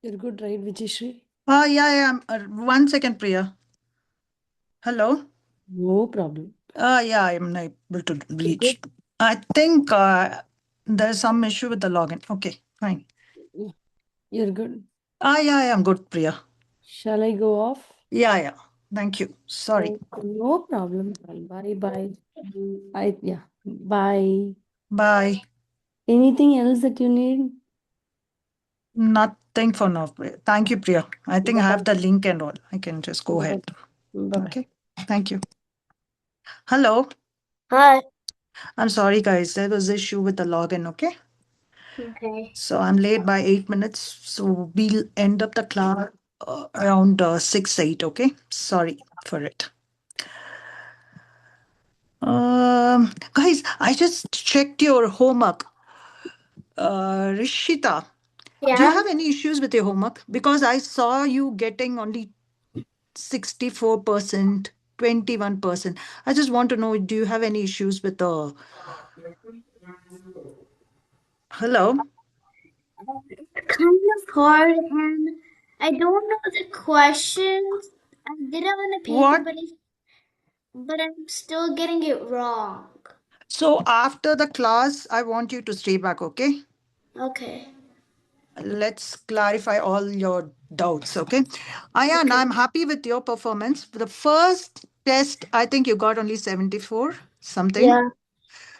You're good, right, Vijayshri? Yeah. 1 second, Priya. Hello. No problem. Yeah, I'm not able to You're good? reach. I think there's some issue with the login. Okay, fine. Yeah, you're good. Yeah, I'm good, Priya. Shall I go off? Yeah. Thank you. Sorry. No problem. Bye bye. Yeah. Bye. Bye. Anything else that you need? Nothing for now, Priya. Thank you, Priya. I think I have Bye. the link and all. I can just go Bye. ahead. Bye. Okay. Thank you. Hello. Hi. I'm sorry, guys. There was issue with the login. Okay. Okay. So I'm late by 8 minutes. So we'll end up the class around 6, 8. Okay. Sorry for it. Guys, I just checked your homework. Rishita, do you Yeah. have any issues with your homework? Because I saw you getting only 64%, 21%. I just want to know, do you have any issues with the. Hello? It's kind of hard, and I don't know the questions. I did it on the paper, What? but I'm still getting it wrong. So after the class, I want you to stay back, okay? Okay. Let's clarify all your doubts, okay? Ayan, Okay. I'm happy with your performance. For the first test, I think you got only 74 something. Yeah.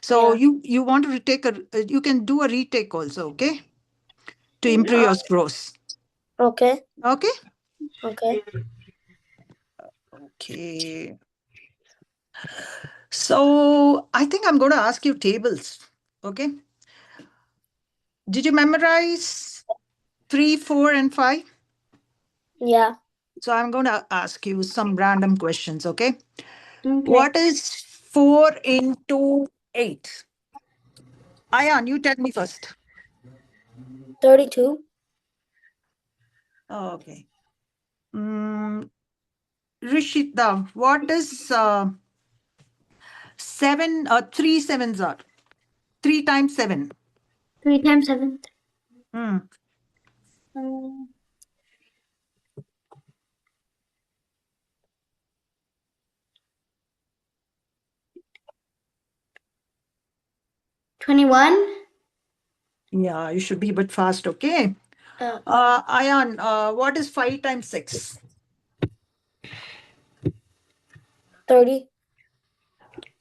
So Yeah. you want to retake you can do a retake also, okay? To improve Uh, your scores. okay. Okay? Okay. Okay. So I think I'm going to ask you tables. Okay. Did you memorize 3, 4, and 5? Yeah. So I'm going to ask you some random questions, okay? Okay. What is 4 into 8? Ayan, you tell me first. 32. Okay. Mm, Rishita, what is 3 sevens are? 3 times 7. 3 times 7. Hmm. 21. Yeah, you should be a bit fast, okay? Uh, Ayan, what is 5 times 6? 30.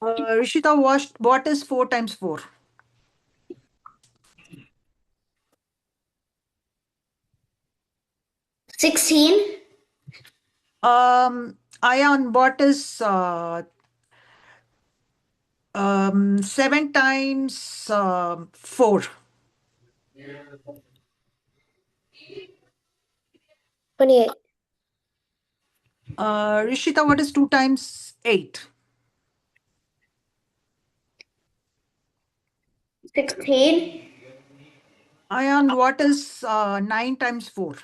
Rishita, what is 4 times 4? 16. Ayan, what is 7 times 4? 28. Rishita, what is 2 times 8? 16. Ayan, what is 9 times 4?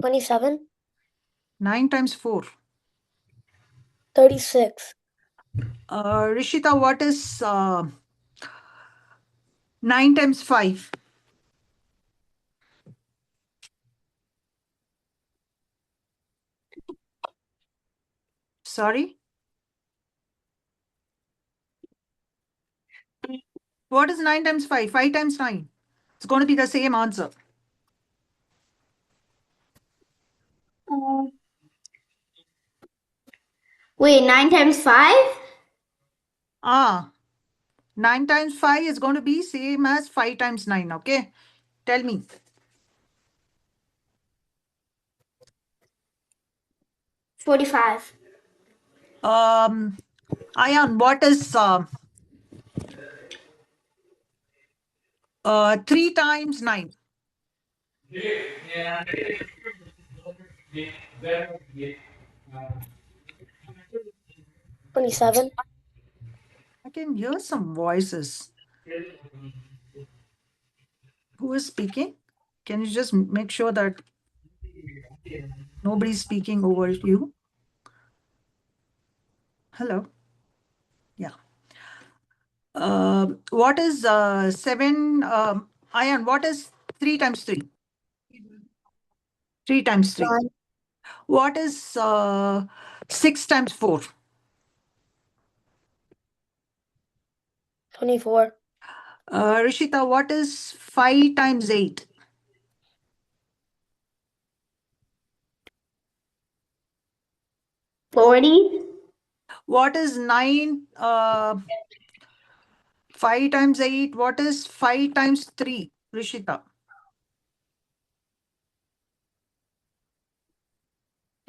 27. 9 times 4. 36. Rishita, what is 9 times 5? Sorry? What is 9 times 5? 5 times 9. It's going to be the same answer. Wait, 9 times 5? Ah, 9 times 5 is going to be same as 5 times 9. Okay. Tell me. 45. Um, Ayan, what is 3 times 9? 27. I can hear some voices. Who is speaking? Can you just make sure that nobody's speaking over you? Hello. Yeah. What is 7? Ayan, what is 3 times 3? 3 times 3. 9. What is 6 times 4? 24. Rishita, what is 5 times 8? 40. What is 9? 5 times 8. What is 5 times 3? Rishita.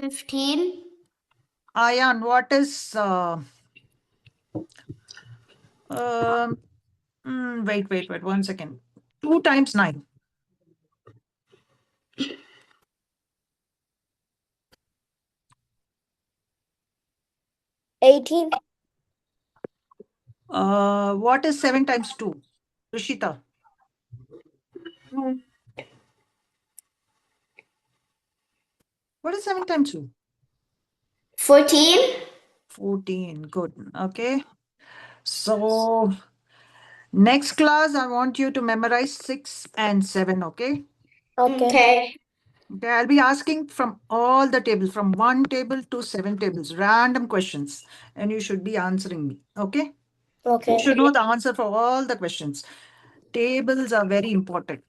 15. Ayan, what is um, wait, 1 second. 2 times 9. 18. What is 7 times 2? Rishita. What is 7 times 2? 14. 14. Good. Okay. So next class, I want you to memorize 6 and 7. Okay. Okay. Okay. I'll be asking from all the tables, from 1 table to 7 tables, random questions, and you should be answering me. Okay. You should know the answer for all the questions. Tables are very important.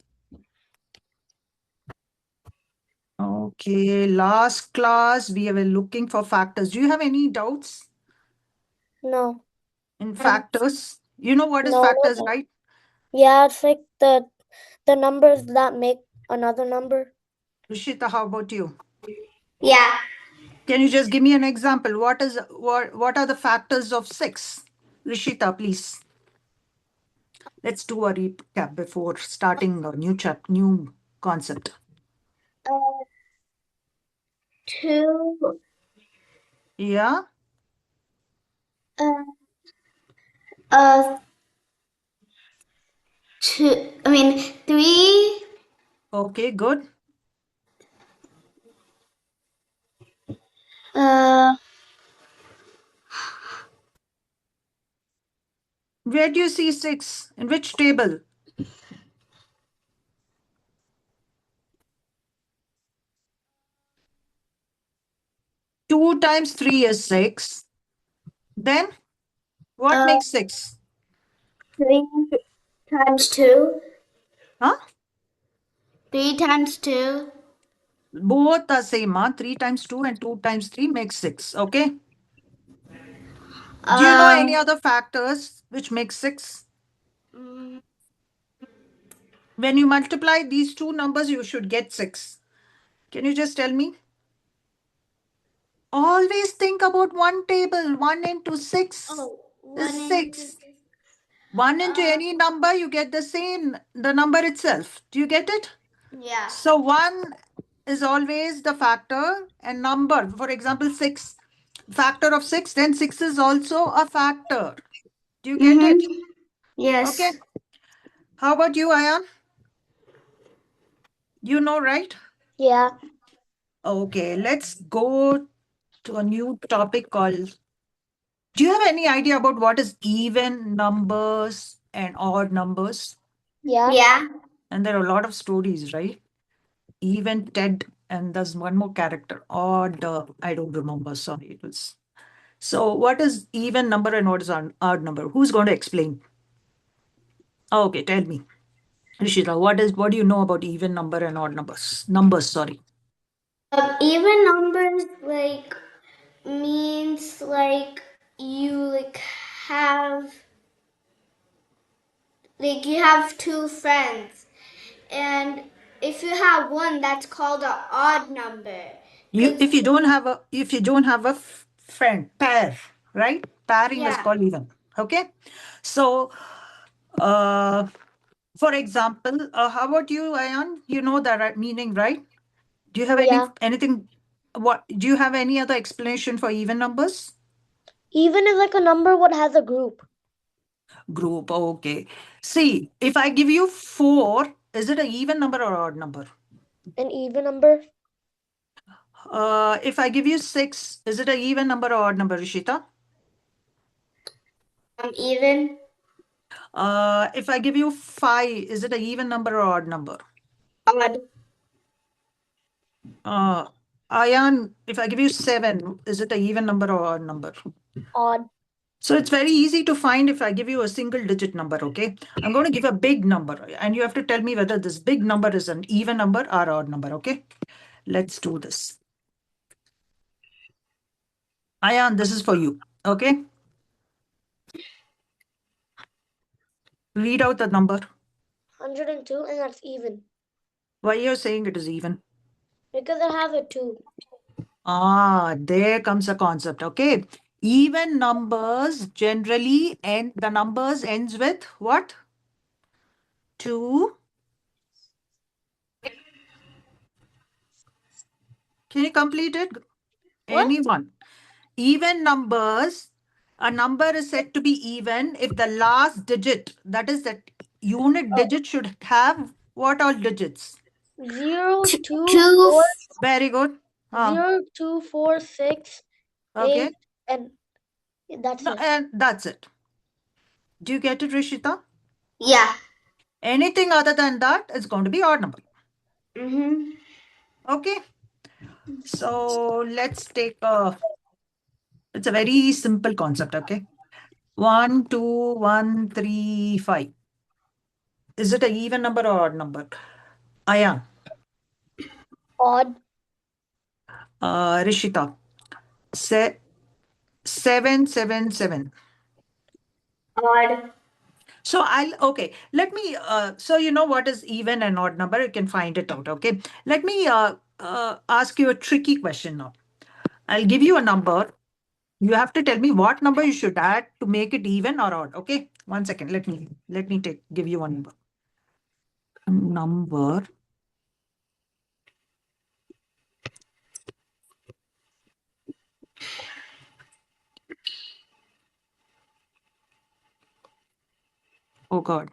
Okay. Last class, we were looking for factors. Do you have any doubts No. in factors? You know what is No, factors, no. right? Yeah, it's like the numbers that make another number. Rishita, how about you? Yeah. Can you just give me an example? What are the factors of 6? Rishita, please. Let's do a recap before starting a new concept. 2. Yeah. Uh, uh, 2. I mean 3. Okay, good. Uh, Where do you see 6? In which table? Two times 3 is 6. Then what uh, makes 6? 3 times 2. Huh? 3 times 2. Both are same, huh? 3 times 2 and 2 times 3 makes 6. Okay. Do you know any other factors which make 6? Mm, When you multiply these two numbers, you should get 6. Can you just tell me? Always think about one table. 1 into 6 Oh, is 1 into 6. 1 into any number, you get the number itself. Do you get it? yeah. So 1 is always the factor and number. For example, 6. Factor of 6, then 6 is also a factor. Do you get it? Yes. Okay. How about you, Ayan? You know, right? Yeah. Okay, let's go to a new topic called. Do you have any idea about what is even numbers and odd numbers? Yeah. Yeah. And there are a lot of stories, right? Even Ted, and there's one more character, odd, I don't remember, sorry, it was. So, what is even number and what is odd number? Who's going to explain? Okay, tell me. Rishita, what do you know about even number and odd numbers? Numbers, sorry. Even numbers like means like you have you have two friends, and if you have one, that's called an odd number. You if you don't have a friend pair, right? Pairing is Yeah. called even. Okay. So uh for example, how about you, Ayan? You know the right meaning, right? Do you have Yeah. anything? What do you have any other explanation for even numbers? Even is like a number what has a group. Group. Okay. See, if I give you 4, is it an even number or odd number? An even number. If I give you 6, is it an even number or odd number, Rishita? Even. If I give you 5, is it an even number or odd number? Odd. Ayan, if I give you 7, is it an even number or odd number? Odd. So it's very easy to find if I give you a single digit number, okay? I'm going to give a big number and you have to tell me whether this big number is an even number or odd number, okay? Let's do this. Ayan, this is for you, okay? Read out the number. 102, and that's even. Why you're saying it is even? Because I have a 2. There comes a concept, okay? Even numbers generally end, the numbers ends with what? 2. Can you complete it? What? Anyone? Even numbers, a number is said to be even if the last digit, that is that unit digit should have what all digits? 0, 2, Two. 4, Very good. 0, 2, 4, 6, Okay. 8, and that's No, it. and that's it. Do you get it, Rishita? Yeah. Anything other than that is going to be odd number. Mm-hmm. Okay. So let's take it's a very simple concept. Okay. 1, 2, 1, 3, 5. Is it an even number or odd number? Ayan, Odd. Rishita. 777. Odd. So okay, let me, so you know what is even and odd number, you can find it out, okay? Let me ask you a tricky question now. I'll give you a number. You have to tell me what number you should add to make it even or odd, okay? 1 second, let me give you one number. Number. Oh God.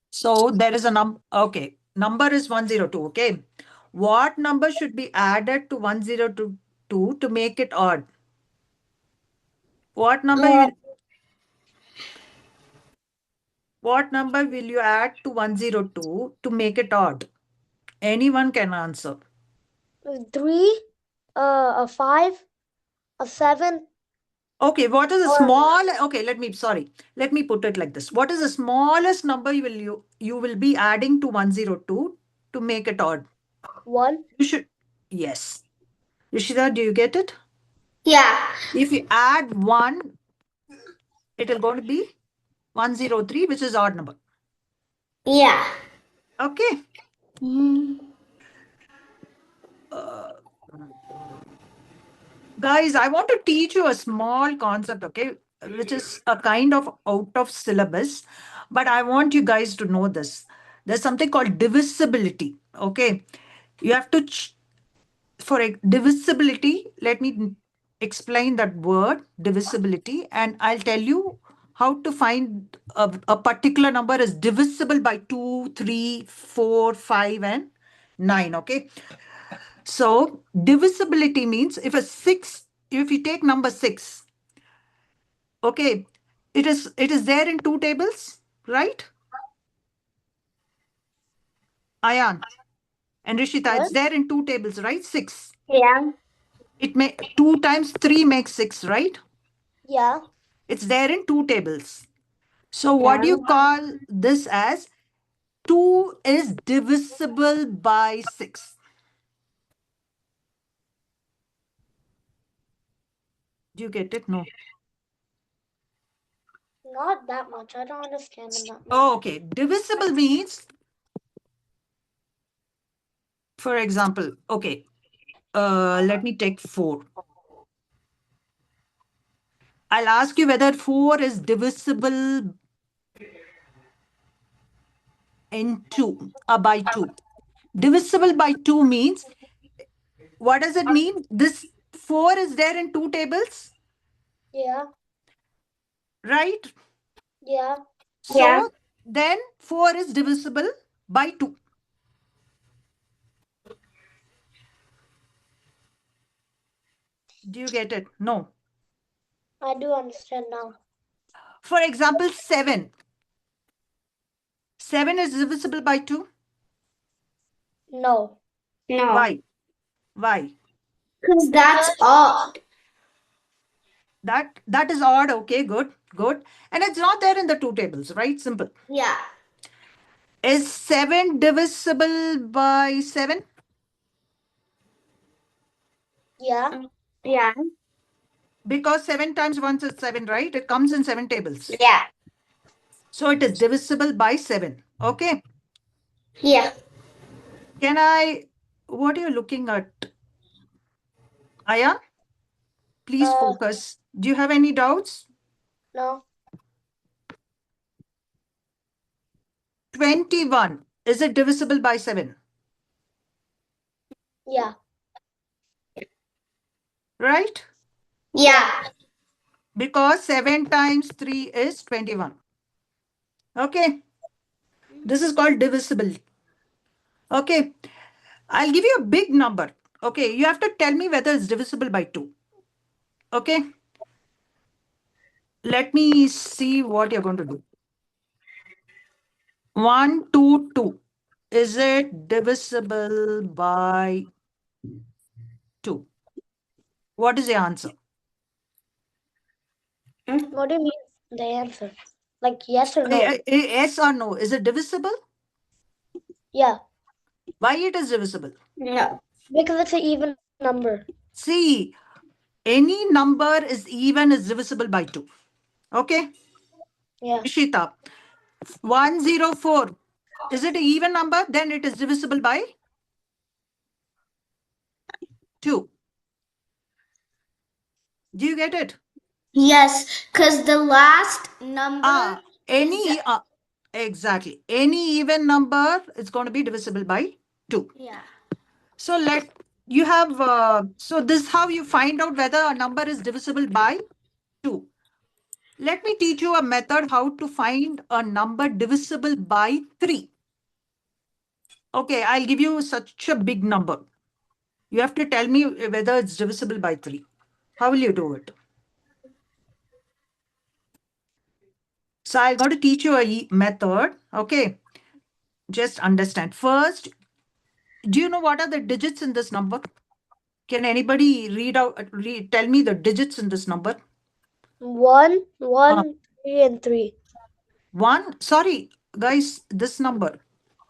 So there is a okay, number is 102, okay? What number should be added to 1022 to make it odd? What number will you add to 102 to make it odd? Anyone can answer. 3, a 5, a 7. Okay, what is the Or small? Okay, let me put it like this. What is the smallest number you will be adding to 102 to make it odd? 1. You should, yes. Rishida, do you get it? Yeah. If you add 1, it will going to be 103, which is odd number. Yeah. Okay. Guys, I want to teach you a small concept, okay, which is a kind of out of syllabus, but I want you guys to know this. There's something called divisibility, okay? You have to, for divisibility, let me explain that word, divisibility, and I'll tell you how to find a particular number is divisible by 2, 3, 4, 5, and 9, okay? So divisibility means if you take number 6, okay, it is there in 2 tables, right? Ayan and Rishita, What? it's there in 2 tables, right? 6. Yeah. It may 2 times 3 makes 6, right? Yeah. It's there in 2 tables. So what Yeah. do you call this as? 2 is divisible by 6. Do you get it? No. Not that much. I don't understand them that much. Oh, okay. Divisible means, for example, okay, let me take 4. I'll ask you whether 4 is divisible in 2, by 2. Divisible by 2 means, what does it mean? This 4 is there in 2 tables. Yeah. right? Yeah. So Yeah. then 4 is divisible by 2. Do you get it? No. I do understand now. For example, 7. 7 is divisible by 2. No. No. Why? Why? Because that's odd. That is odd. Okay, good, good. And it's not there in the two tables, right? Simple. Yeah. Is 7 divisible by 7? Yeah. Yeah. Because 7 times 1 is 7, right? It comes in 7 tables. Yeah. So it is divisible by 7. Okay. Yeah. What are you looking at? Aya, please focus. Do you have any doubts? No. 21. Is it divisible by 7? Yeah. Right? Yeah. Because 7 times 3 is 21. Okay. This is called divisible. Okay. I'll give you a big number. Okay. You have to tell me whether it's divisible by 2. Okay. Let me see what you're going to do. 1, 2, 2. Is it divisible by 2? What is the answer? What do you mean the answer? Like yes or no? Yes or no? Is it divisible? Yeah. Why it is divisible? No. Because it's an even number. See, any number is even is divisible by 2. Okay. Yeah. Ishita, 104. Is it an even number? Then it is divisible by 2. Do you get it? Yes, because the last number Any exactly any even number is going to be divisible by 2. yeah. So so this is how you find out whether a number is divisible by 2. Let me teach you a method how to find a number divisible by 3. Okay, I'll give you such a big number. You have to tell me whether it's divisible by 3. How will you do it? So I'm going to teach you a method. Okay, just understand. First, do you know what are the digits in this number? Can anybody tell me the digits in this number? 1, Uh, 1, 3, and 3. 1, sorry, guys, this number.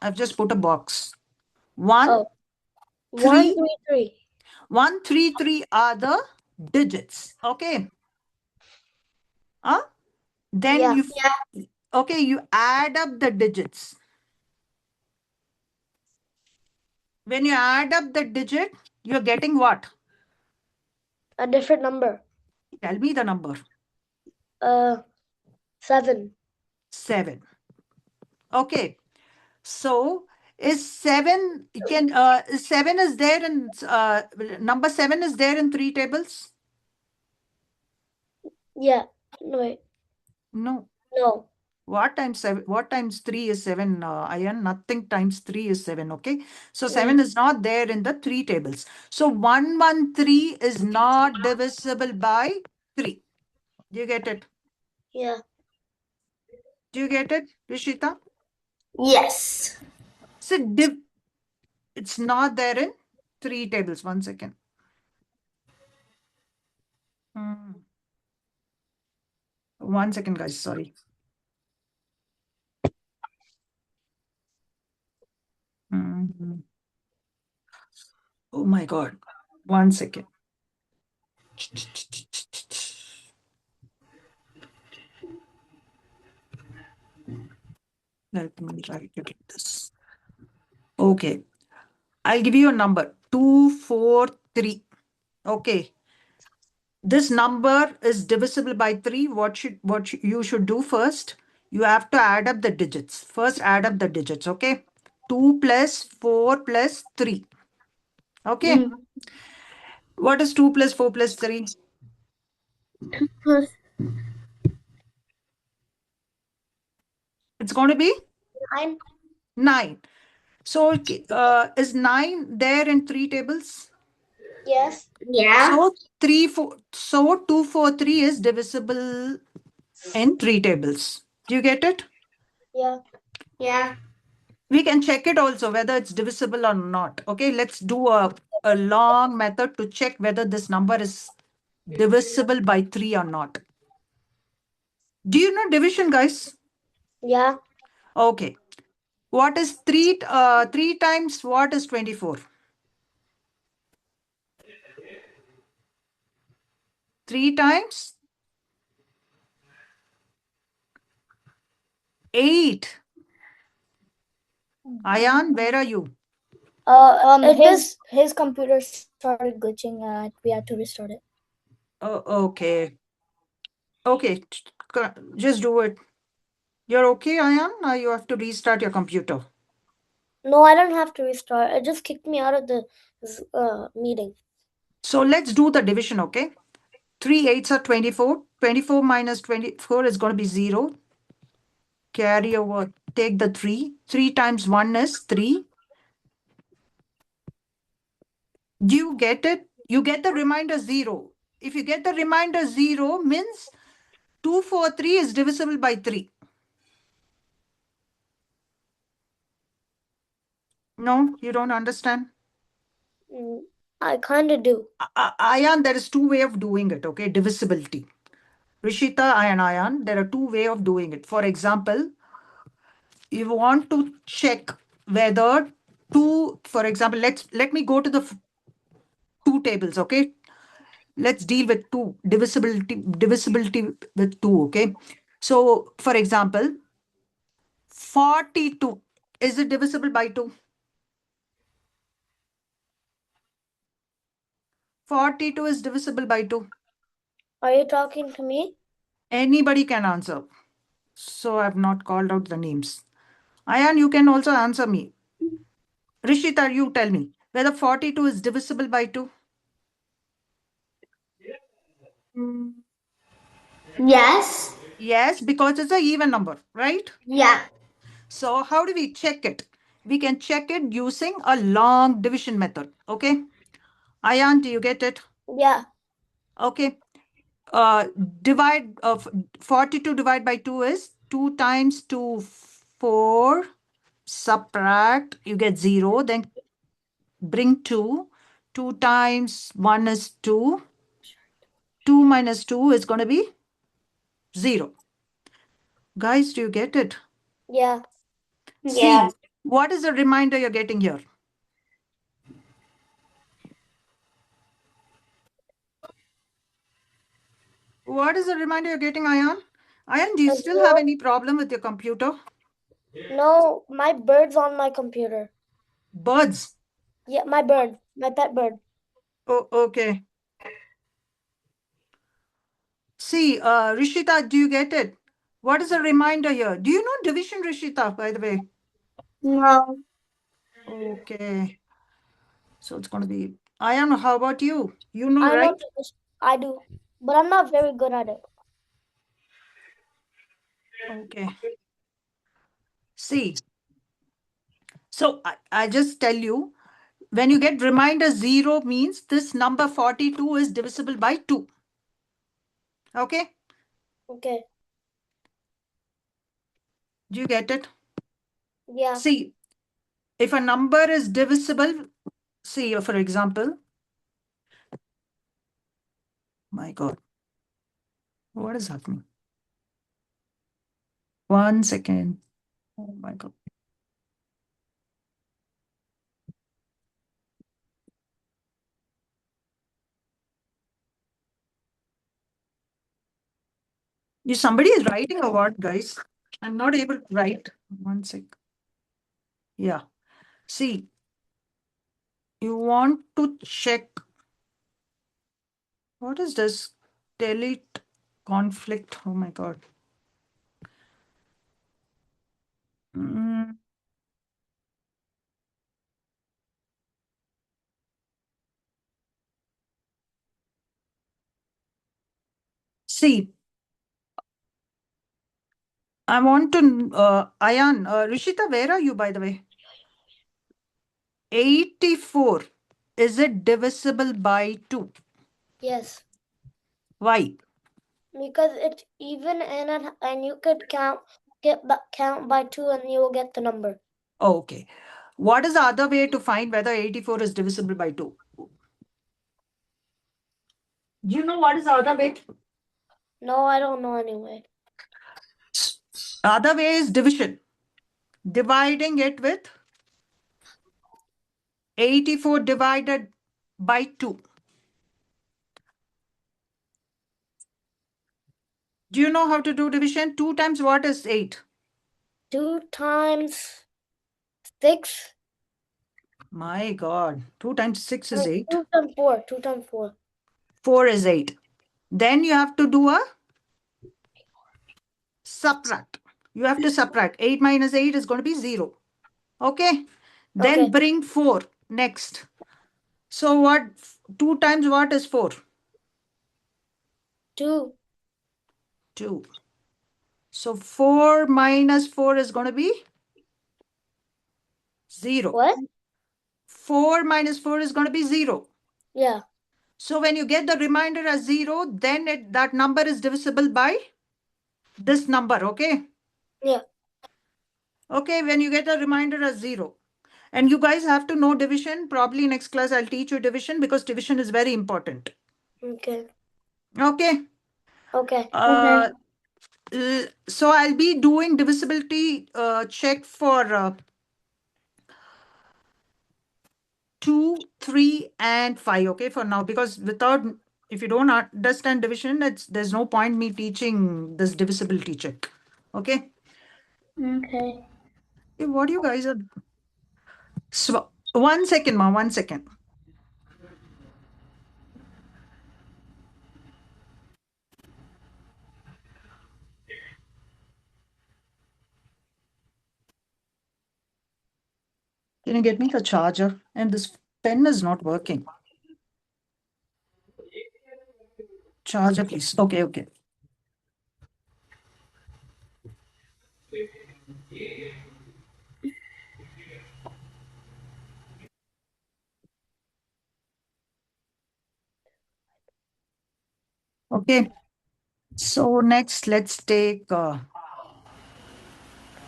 I've just put a box. 1, Oh. 1, 3, 3, 3. 1, 3, 3 are the digits. Okay. Then Yeah. okay, you add up the digits. When you add up the digit, you're getting what? A different number. Tell me the number. 7. 7. Okay. So is 7 7 is there in number 7 is there in 3 tables? Yeah. No, wait. No. No. What times 7? What times 3 is 7, Ayan? Nothing times 3 is 7, okay? So Yeah. 7 is not there in the 3 tables. So 113 is not divisible by 3. Do you get it? Yeah. Do you get it, Rishita? Yes. So it's not there in 3 tables. 1 second. Hmm. 1 second, guys. Sorry. Mhm. Oh my God. 1 second. Let me write it like this. Okay. I'll give you a number 243. Okay. This number is divisible by 3. You should do first? You have to add up the digits. First, add up the digits. Okay. 2 plus 4 plus 3. Okay. What is 2 plus 4 plus 3? Plus It's going to be 9. 9. So is 9 there in 3 tables? Yes. Yeah. So 243 is divisible in 3 tables. Do you get it? Yeah. Yeah. We can check it also whether it's divisible or not. Okay, let's do a long method to check whether this number is divisible by 3 or not. Do you know division, guys? Yeah. Okay. What is 3 times what is 24? 3 times 8. Ayan, where are you? His computer started glitching. We had to restart it. Oh, okay. Okay, just do it. You're okay, Ayan? Or you have to restart your computer? No, I don't have to restart. It just kicked me out of the meeting. So let's do the division, okay? 3 8s are 24. 24 minus 24 is going to be 0. Carry over, take the 3. 3 times 1 is 3. Do you get it? You get the remainder 0. If you get the remainder 0, means 243 is divisible by 3. No, you don't understand? Mm, I kind of do. Ayan, there is two way of doing it, okay? Divisibility. Rishita and Ayan, there are two way of doing it. For example, you want to check whether two, for example, let me go to the two tables, okay? Let's deal with two, divisibility with two, okay? So, for example, 42, is it divisible by 2? 42 is divisible by 2. Are you talking to me? Anybody can answer. So I've not called out the names. Ayan, you can also answer me. Rishita, you tell me whether 42 is divisible by 2. Yes. Yes, because it's a even number, right? Yeah. So how do we check it? We can check it using a long division method. Okay. Ayan, do you get it? Yeah. Okay. Uh, divide of 42 divided by 2 is 2 times 2, 4. Subtract, you get 0. Then bring 2. 2 times 1 is 2. 2 minus 2 is going to be 0. Guys, do you get it? Yeah. See, Yeah. what is the reminder you're getting here? What is the reminder you're getting, Ayan? Ayan, do you still have any problem with your computer? No, my bird's on my computer. Birds. Yeah, my bird, my pet bird. Oh, okay. See, Rishita, do you get it? What is the reminder here? Do you know division, Rishita, by the way? No. Okay. So it's going to be, Ayan, how about you? You know, I know right? this. I do, but I'm not very good at it. Okay. See, so I just tell you, when you get reminder 0 means this number 42 is divisible by 2. Okay. Okay. Do you get it? Yeah. See, if a number is divisible, see, for example, my God, what is happening? 1 second. Oh my God. Somebody is writing a word, guys. I'm not able to write. 1 sec. Yeah. See, you want to check what is this? Delete conflict. Oh my God. Mm, See, I want to, Ayan, Rishita, where are you, by the way? 84. Is it divisible by 2? Yes. Why? Because it's even and you could count by 2 and you will get the number. Oh, okay. What is the other way to find whether 84 is divisible by 2? Do you know what is the other way? No, I don't know anyway. Other way is division. Dividing it with 84 divided by 2. Do you know how to do division? 2 times what is 8? 2 times 6. My God. 2 times 6 is 8. 2 times 4. 2 times 4. 4 is 8. Then you have to do a subtract. You have to subtract. 8 minus 8 is going to be 0. Okay. Then Okay. bring 4 next. So what? 2 times what is 4? 2. 2. So 4 minus 4 is going to be 0. What? 4 minus 4 is going to be 0. Yeah. So when you get the remainder as 0, then that number is divisible by this number, okay? Yeah. Okay, when you get the remainder as 0. And you guys have to know division. Probably next class I'll teach you division because division is very important. Okay. Okay. Okay. So I'll be doing divisibility check for 2, 3, and 5. Okay, for now, because if you don't understand division, there's no point me teaching this divisibility check. Okay. Okay. Hey, what you guys are? So, 1 second, ma. 1 second. Can you get me the charger? And this pen is not working. Charger, please. Okay, okay. Okay. So next, let's take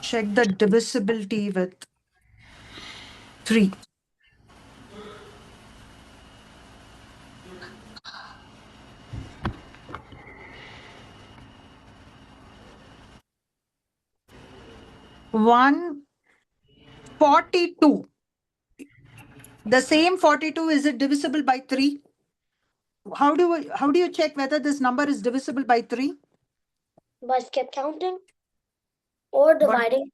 check the divisibility with 3. One 42. The same 42, is it divisible by 3? How do you check whether this number is divisible by 3? By skip counting or dividing.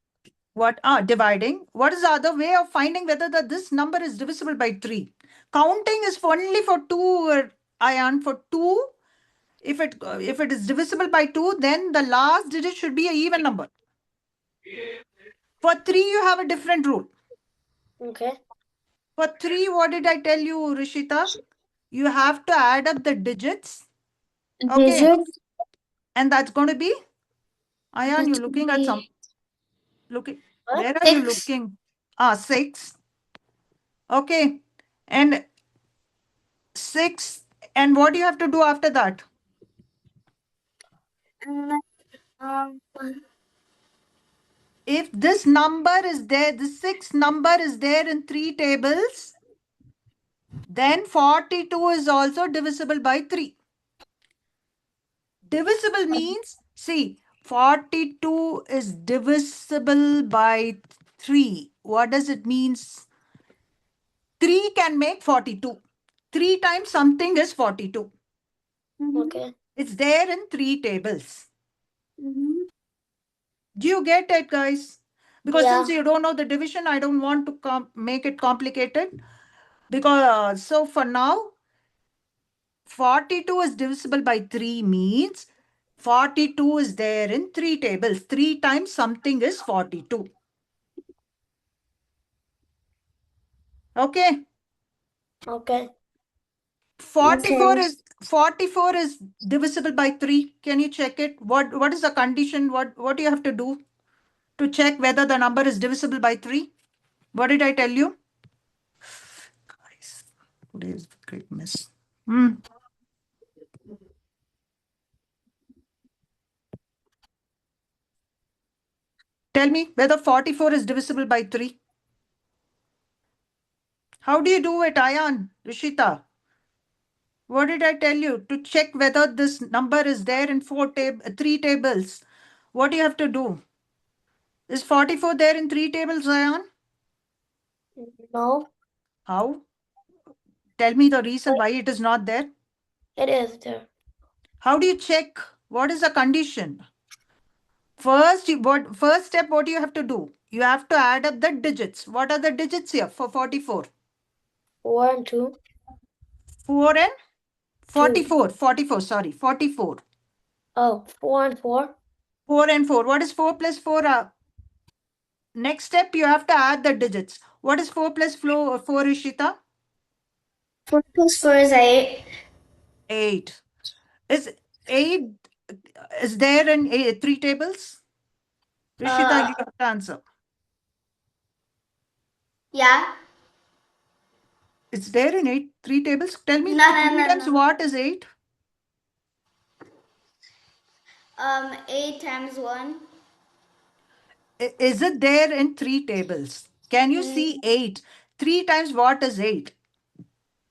Dividing. What is the other way of finding whether this number is divisible by 3? Counting is only for 2, Ayan. For 2, if it is divisible by 2, then the last digit should be an even number. For 3, you have a different rule. Okay. For 3, what did I tell you, Rishita? You have to add up the digits. Okay. Digits. And that's going to be, Ayan, you're looking at some. Where are you looking? 6. Okay. And 6. And what do you have to do after that? If this number is there, the 6 number is there in 3 tables, then 42 is also divisible by 3. Divisible means, see, 42 is divisible by 3. What does it mean? 3 can make 42. 3 times something is 42. Okay. It's there in 3 tables. Do you get it, guys? Because Yeah. since you don't know the division, I don't want to make it complicated. Because so for now, 42 is divisible by 3 means 42 is there in 3 tables. 3 times something is 42. Okay. Okay. 44 is 44 is divisible by 3? Can you check it? What is the condition? What do you have to do to check whether the number is divisible by 3? What did I tell you? Guys, today is a great mess. Tell me whether 44 is divisible by 3. How do you do it, Ayan, Rishita? What did I tell you? To check whether this number is there in 3 tables, what do you have to do? Is 44 there in 3 tables, Ayan? No, How? Tell me the reason why it is not there. it is there. How do you check? What is the condition? First step, what do you have to do? You have to add up the digits. What are the digits here for 44? 4 and 2. 4 and 2. 44, sorry, 44. Oh, 4 and 4. 4 and 4. What is 4 plus 4? Next step, you have to add the digits. What is 4 plus 4, Ishita? 4 plus 4 is 8. 8. Is 8 is there in 3 tables? Rishita, you have to answer. Yeah. It's there in 3 tables. Tell me, No, 3 no, no, times no. what is 8? 8 times 1. Is it there in 3 tables? Can you see 8? 3 times what is 8?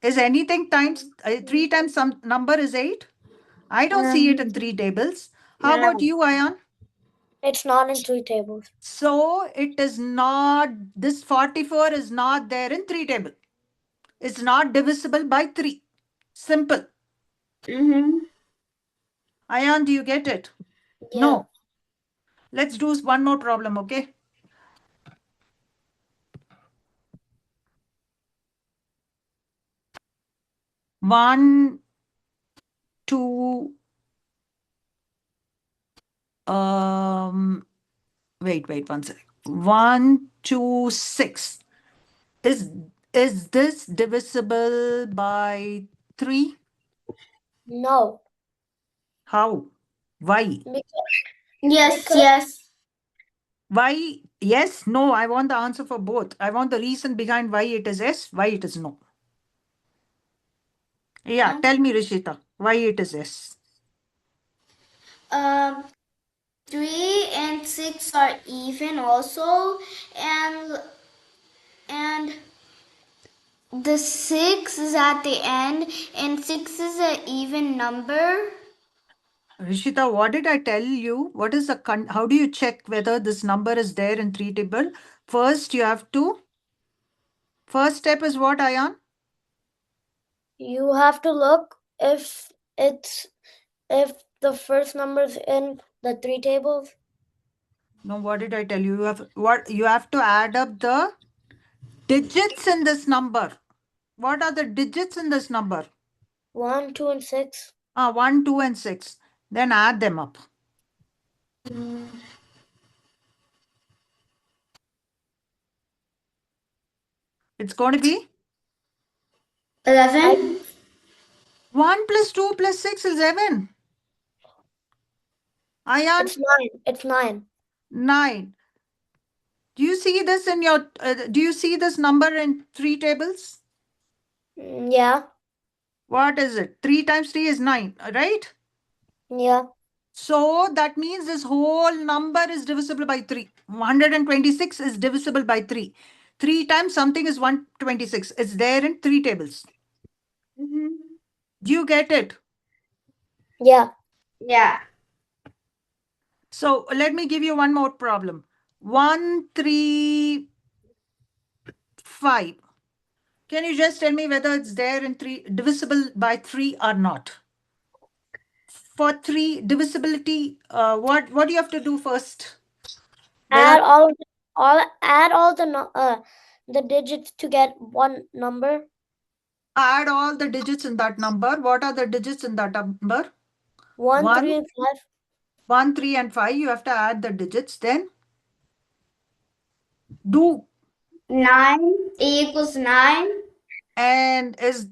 Is anything times 3 times some number is 8? I don't see it in 3 tables. How No. about you, Ayan? It's not in 3 tables. So it is not, this 44 is not there in 3 table. It's not divisible by 3. Simple. Mm-hmm. Ayan, do you get it? Yeah. No. Let's do one more problem, okay? One, two, wait, one second. 1, 2, 6. Is is this divisible by 3? No. How? Why? Yes, yes. Why? Yes, no. I want the answer for both. I want the reason behind why it is yes, why it is no. Yeah, tell me, Rishita, why it is yes. Um, 3 and 6 are even also, and the 6 is at the end, and 6 is an even number. Rishita, what did I tell you? What is the how do you check whether this number is there in 3 table? First, you have to. First step is what, Ayan? You have to look if the first number's in the 3 tables. No, what did I tell you? You have to add up the digits in this number. What are the digits in this number? 1, 2, and 6. 1, 2, and 6. Then add them up. It's going to be 11. 1 plus 2 plus 6 is 11. Ayan, It's 9. It's 9. 9. Do you see this in your, do you see this number in 3 tables? Yeah. What is it? 3 times 3 is 9, right? Yeah. So that means this whole number is divisible by 3. 126 is divisible by 3. 3 times something is 126. It's there in 3 tables. Mm-hmm. Do you get it? Yeah. Yeah. So let me give you one more problem. 1, 3, 5. Can you just tell me whether it's there in 3, divisible by 3 or not? For 3 divisibility, what do you have to do first? Add all the digits to get one number. Add all the digits in that number. What are the digits in that number? 1, 1, 3, and 5. 1, 3, and 5. You have to add the digits. Then do. 9 equals 9. And is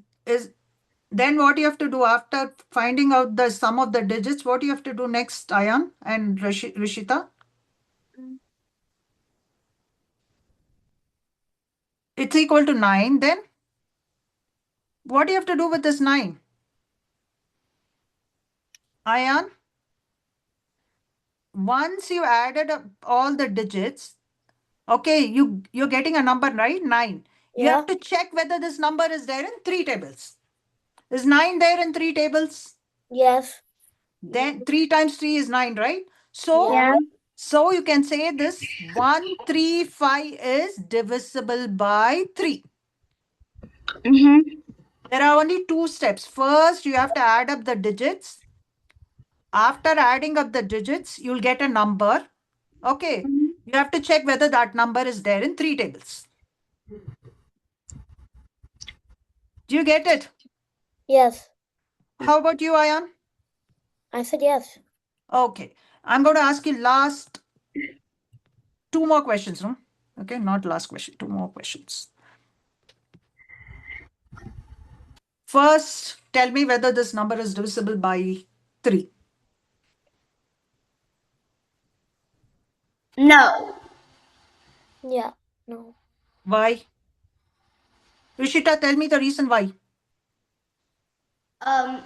Then what you have to do after finding out the sum of the digits, what you have to do next, Ayan and Rishita? It's equal to 9. Then what do you have to do with this 9? Ayan, once you added up all the digits, okay, you're getting a number, right? 9. You Yeah. have to check whether this number is there in 3 tables. Is 9 there in 3 tables? Yes. Then 3 times 3 is 9, right? So, Yeah. so you can say this 135 is divisible by 3. There are only 2 steps. First, you have to add up the digits. After adding up the digits, you'll get a number. Okay. You have to check whether that number is there in 3 tables. Do you get it? Yes. How about you, Ayan? I said yes. Okay. I'm going to ask you last 2 more questions, no? Okay, not last question, 2 more questions. First, tell me whether this number is divisible by 3. No. Yeah. No. Why? Rishita, tell me the reason why. Um,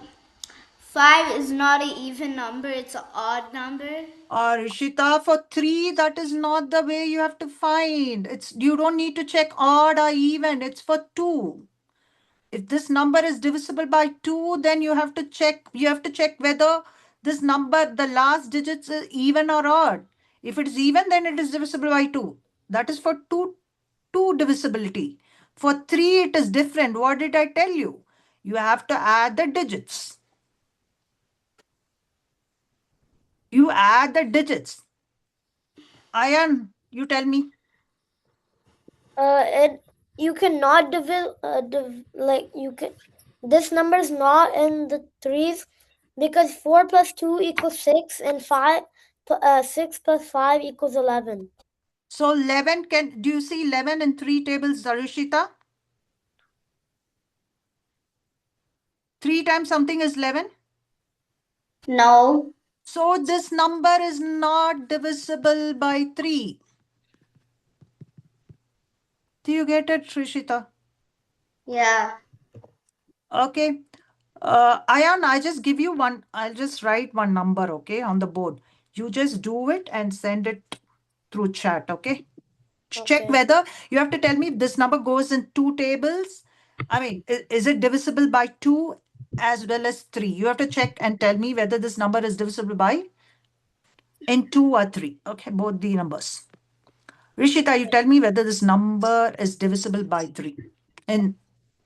5 is not an even number, it's an odd number. Rishita, for 3, that is not the way you have to find. You don't need to check odd or even. It's for 2. If this number is divisible by 2, then you have to check whether this number, the last digits is even or odd. If it is even, then it is divisible by 2. That is for 2 divisibility. For 3, it is different. What did I tell you? You have to add the digits. You add the digits. Ayan, you tell me. You cannot like you can. This number is not in the threes because 4 plus 2 equals 6 and 6 plus 5 equals 11. So 11 do you see 11 in 3 tables, Darishita? 3 times something is 11. No. So this number is not divisible by 3. Do you get it, Rishita? Yeah. Okay. Ayan, I just give you one. I'll just write one number, okay, on the board. You just do it and send it through chat, okay? Check Okay. whether you have to tell me if this number goes in 2 tables. I mean, is it divisible by 2 as well as 3? You have to check and tell me whether this number is divisible by in 2 or 3. Okay, both the numbers. Rishita, you tell me whether this number is divisible by 3 in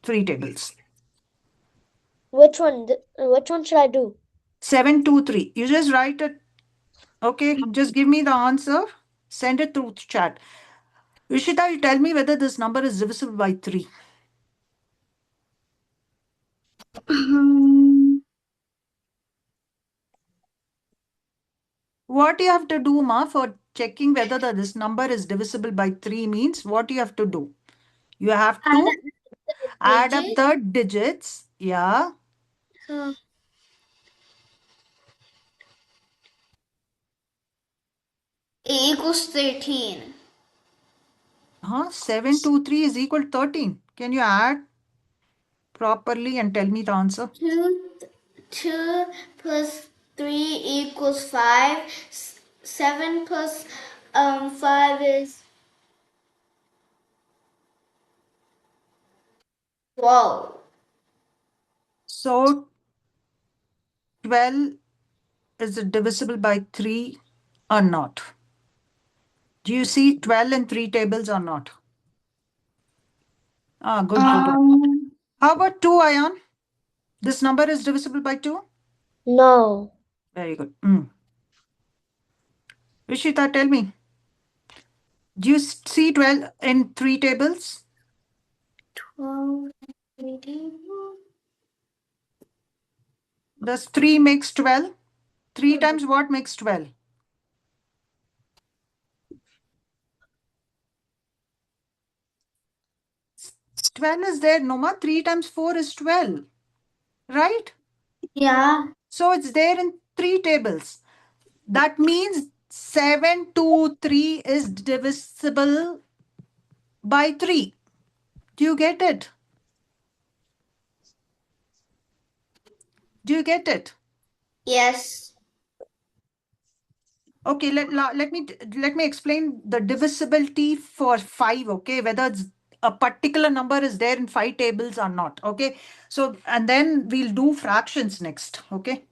3 tables. Which one? Which one should I do? 7, 2, 3. You just write it. Okay, just give me the answer. Send it through chat. Rishita, you tell me whether this number is divisible by 3. What you have to do, Ma, for checking whether this number is divisible by 3 means what you have to do? You have to add up the digits. Yeah. It equals 13. 7 to 3 is equal to 13. Can you add properly and tell me the answer? 2 plus 3 equals 5. 7 plus 5 is 12. So 12 is it divisible by 3 or not? Do you see 12 in 3 tables or not? Good, good. How about 2, Ayan? This number is divisible by 2? No. Very good. Rishita, tell me. Do you see 12 in 3 tables? 12. Does 3 makes 12? 3 times what makes 12? 12 is there, no ma? 3 times 4 is 12. right? Yeah. So it's there in 3 tables. That means 723 is divisible by 3. Do you get it? Do you get it? Yes. Okay, let me explain the divisibility for 5, okay? Whether it's a particular number is there in 5 tables or not, okay? So, and then we'll do fractions next, okay?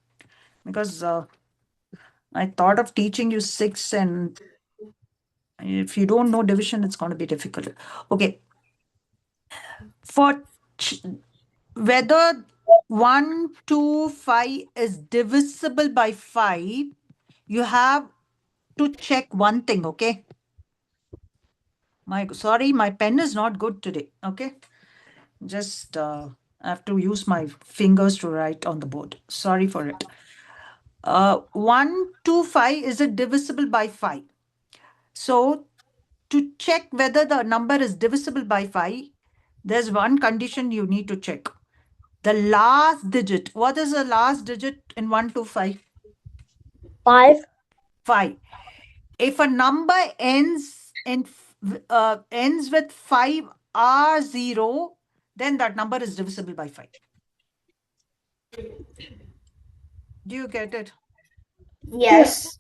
Because I thought of teaching you 6, and if you don't know division, it's going to be difficult. Okay, for whether 1, 2, 5 is divisible by 5, you have to check one thing, okay? Sorry, my pen is not good today, okay? Just I have to use my fingers to write on the board. Sorry for it. 1, 2, 5 is it divisible by 5? So to check whether the number is divisible by 5, there's one condition you need to check. The last digit. What is the last digit in 1 to 5? 5. 5. If a number ends with 5 or 0, then that number is divisible by 5. Do you get it? Yes.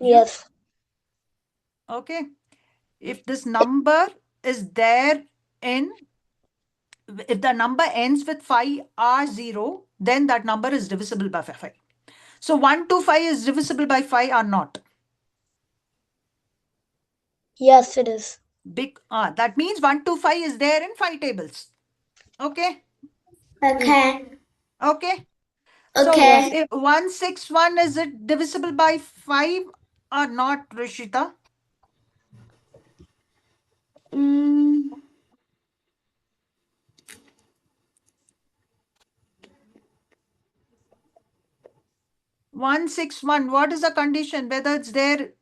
Yes. Okay. If this number is there in, if the number ends with 5 or 0, then that number is divisible by 5. So 1 to 5 is divisible by 5 or not? Yes, it is. That means 1 to 5 is there in 5 tables. Okay. Okay. Okay. So Yes. Okay. if 161, is it divisible by 5 or not, Rishita? Mm, 161, what is the condition? Whether it's there,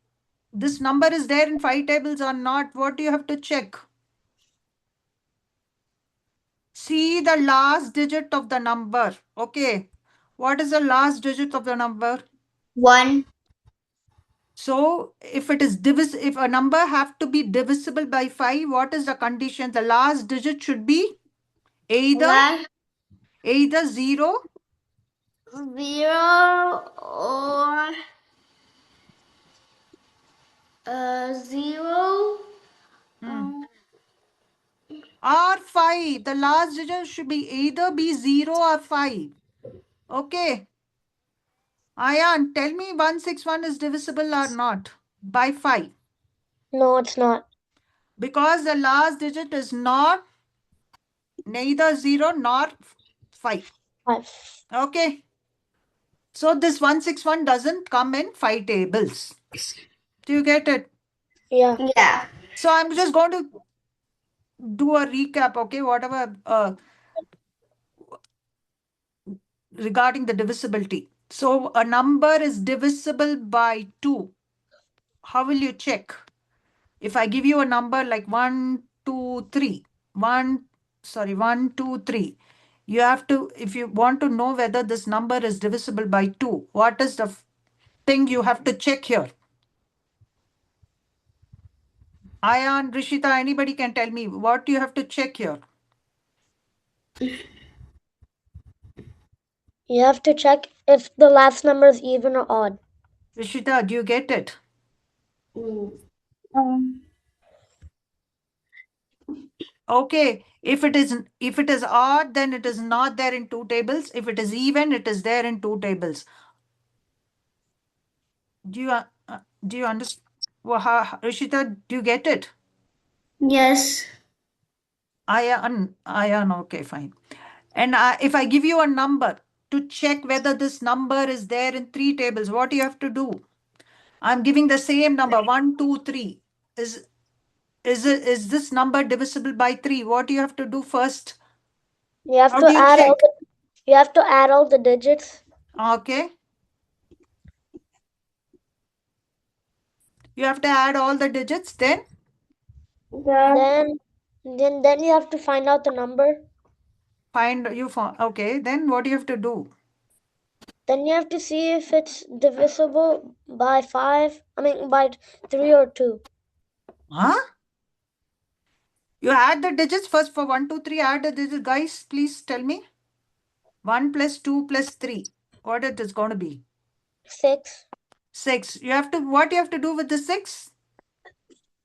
this number is there in 5 tables or not, what do you have to check? See the last digit of the number. Okay. What is the last digit of the number? 1. So if it is if a number have to be divisible by 5, what is the condition? The last digit should be either 1. either 0 0 or 0. or 5. The last digit should be either be 0 or 5. Okay. Ayan, tell me 161 is divisible or not by 5. No, it's not. Because the last digit is not neither 0 nor 5. 5. Okay. So this 161 doesn't come in 5 tables. Do you get it? Yeah. Yeah. So I'm just going to do a recap, okay? Whatever regarding the divisibility. So a number is divisible by 2. How will you check? If I give you a number like 1, 2, 3, 1, 2, 3, you have to, if you want to know whether this number is divisible by 2, what is the thing you have to check here? Ayan, Rishita, anybody can tell me what you have to check here. You have to check if the last number is even or odd. Rishita, do you get it? Um, Okay, if it is odd, then it is not there in 2 tables. If it is even, it is there in 2 tables. Do you understand? Well, Rishita, do you get it? yes. Ayan, okay, fine. And if I give you a number to check whether this number is there in 3 tables, what do you have to do? I'm giving the same number, 1, 2, 3. Is this number divisible by 3? What do you have to do first? You have How to do you add all check? the you have to add all the digits. Okay. You have to add all the digits, then Then then you have to find out the number. Okay, then what do you have to do? Then you have to see if it's divisible by 5. I mean, by 3 or 2. Huh? You add the digits first for 1, 2, 3. Add the digits. Guys, please tell me. 1 plus 2 plus 3. What it is going to be? 6. 6. What you have to do with the 6?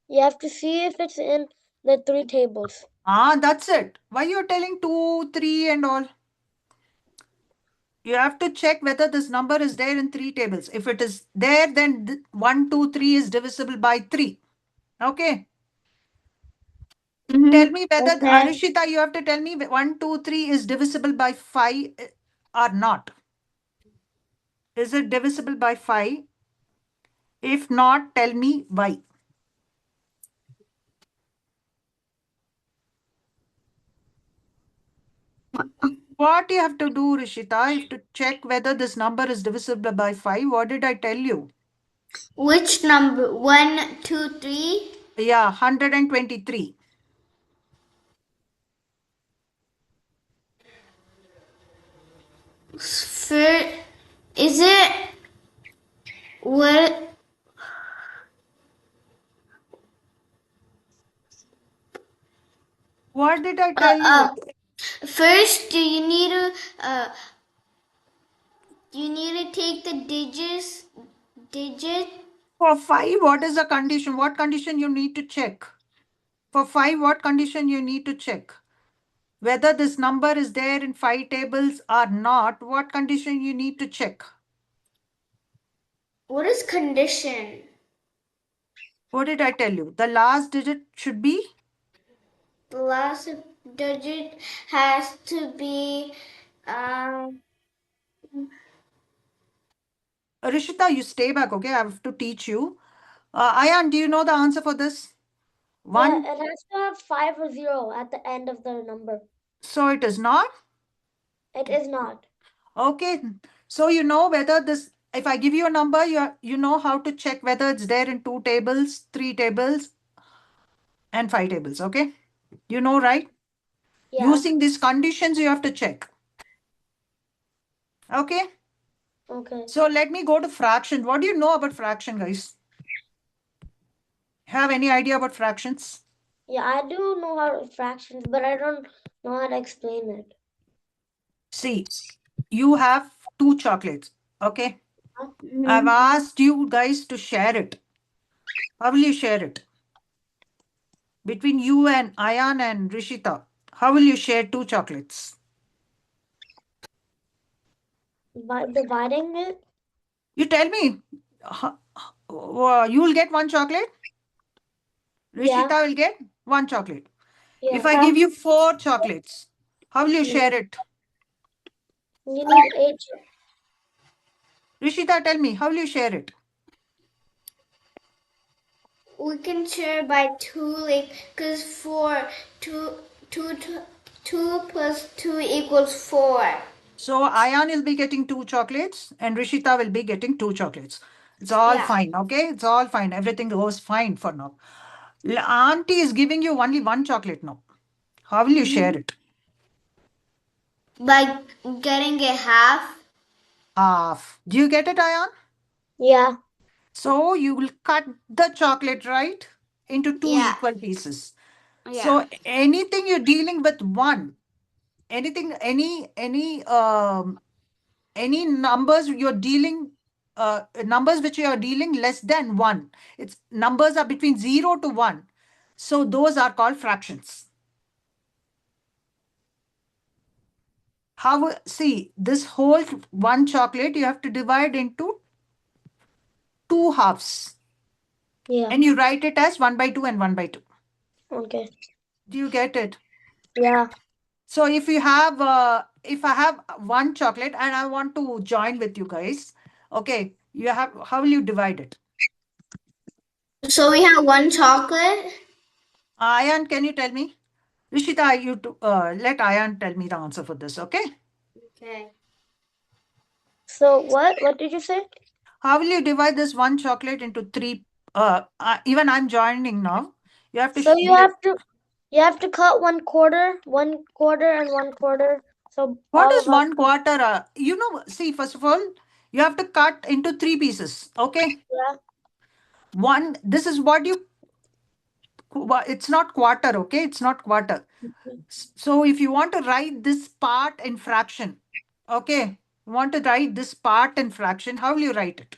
You have to see if it's in the 3 tables. That's it. Why you're telling 2, 3 and all? You have to check whether this number is there in 3 tables. If it is there, then 1, 2, 3 is divisible by 3. Okay. Tell me whether, Okay. Arishita, you have to tell me 1, 2, 3 is divisible by 5 or not. Is it divisible by 5? If not, tell me why. What you have to do, Rishita, you have to check whether this number is divisible by 5. What did I tell you? Which number? 1, 2, 3? Yeah, 123. Is it what? What did I tell you? First, do you need to take the digit. For 5, what is the condition? What condition you need to check? For 5, what condition you need to check? Whether this number is there in 5 tables or not, what condition you need to check? What is condition? What did I tell you? The last digit should be? The last digit has to be Rishita, you stay back, okay? I have to teach you. Ayan, do you know the answer for this? Yeah, 1. it has to have 5 or 0 at the end of the number. So it is not? It is not. Okay. So you know whether this, if I give you a number, you know how to check whether it's there in 2 tables, 3 tables, and 5 tables, okay? You know, right? Yeah. Using these conditions, you have to check. Okay. Okay. So let me go to fraction. What do you know about fraction, guys? Have any idea about fractions? Yeah, I do know how to fractions, but I don't know how to explain it. See, you have 2 chocolates, okay? I've asked you guys to share it. How will you share it? Between you and Ayan and Rishita, how will you share 2 chocolates? By dividing it? You tell me. You will get 1 chocolate. Yeah. Rishita will get 1 chocolate. Yeah. If I give you 4 chocolates, how will you share it? You need 8. Rishita, tell me, how will you share it? we can share by 2, like, because 2, 2, 2 plus 2 equals 4. So Ayan will be getting 2 chocolates and Rishita will be getting 2 chocolates. It's all Yeah. fine, okay? It's all fine. Everything goes fine for now. Auntie is giving you only 1 chocolate now. How will you share it? By getting a half. Half. Do you get it, Ayan? Yeah. So you will cut the chocolate, right? Into 2 Yeah. equal pieces. Yeah. So anything you're dealing with 1, anything, any numbers you're dealing, numbers which you are dealing less than 1, it's numbers are between 0 to 1, so those are called fractions. How, see, this whole 1 chocolate you have to divide into 2 halves, Yeah. and you write it as 1 by 2 and 1 by 2. Okay. Do you get it? Yeah. So if I have 1 chocolate and I want to join with you guys, okay, how will you divide it? So we have 1 chocolate. Ayan, can you tell me? Rishita, let Ayan tell me the answer for this, okay? Okay. So what did you say? How will you divide this 1 chocolate into 3? Even I'm joining now. You have to So you have to You have to cut 1/4, 1/4, and 1/4. So What all is of us. 1/4? See, first of all, you have to cut into three pieces. Okay. Yeah. This is what it's not quarter. Okay. It's not quarter. So if you want to write this part in fraction, okay, you want to write this part in fraction, how will you write it?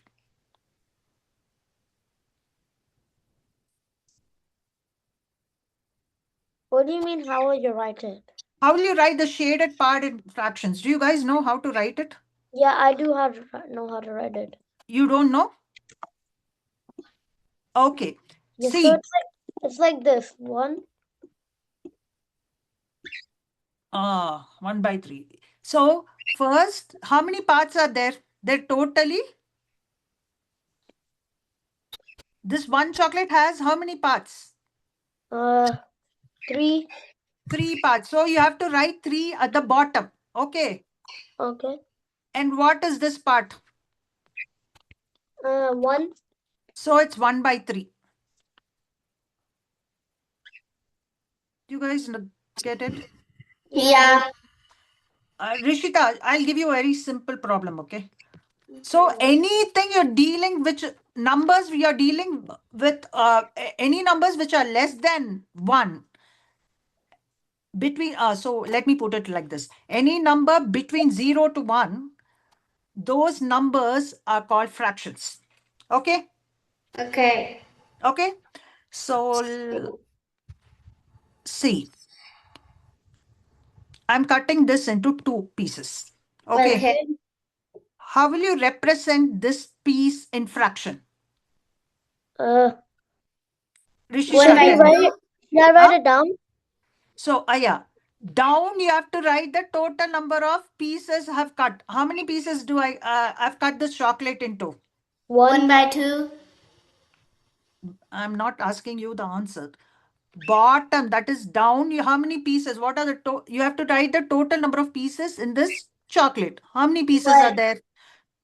What do you mean? How will you write it? How will you write the shaded part in fractions? Do you guys know how to write it? Yeah, I do know how to write it. You don't know? Okay. Yeah, so See, it's like this. 1. 1/3. So first, how many parts are there? There totally, this one chocolate has how many parts? 3. 3 parts. So you have to write 3 at the bottom. Okay. Okay. And what is this part? 1. So it's 1/3. Do you guys get it? Yeah. Rishita, I'll give you a very simple problem, okay? So anything you're dealing which numbers we are dealing with any numbers which are less than 1 between so let me put it like this. Any number between 0 to 1, those numbers are called fractions. Okay? Okay. Okay? So see, I'm cutting this into 2 pieces. Okay? Okay. How will you represent this piece in fraction? Uh, Rishita, One by tell me. write it? Should I write Huh? it down? So, yeah, down you have to write the total number of pieces I have cut. How many pieces do I've cut this chocolate into? 1. 1/2. I'm not asking you the answer. Bottom, that is down. How many pieces? What are you have to write the total number of pieces in this chocolate. How many pieces are One. there?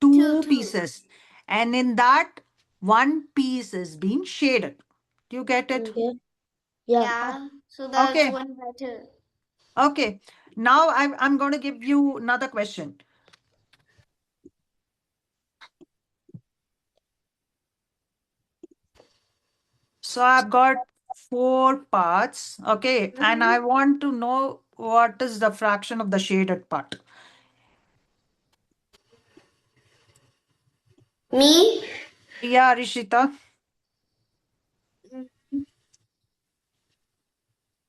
Two. Two Two. pieces. And in that, one piece is being shaded. Do you get it? Okay. Yeah. Yeah. So that's Okay. 1/2. Okay. Now I'm going to give you another question. So I've got 4 parts. Okay. And I want to know what is the fraction of the shaded part. Me? Yeah, Rishita.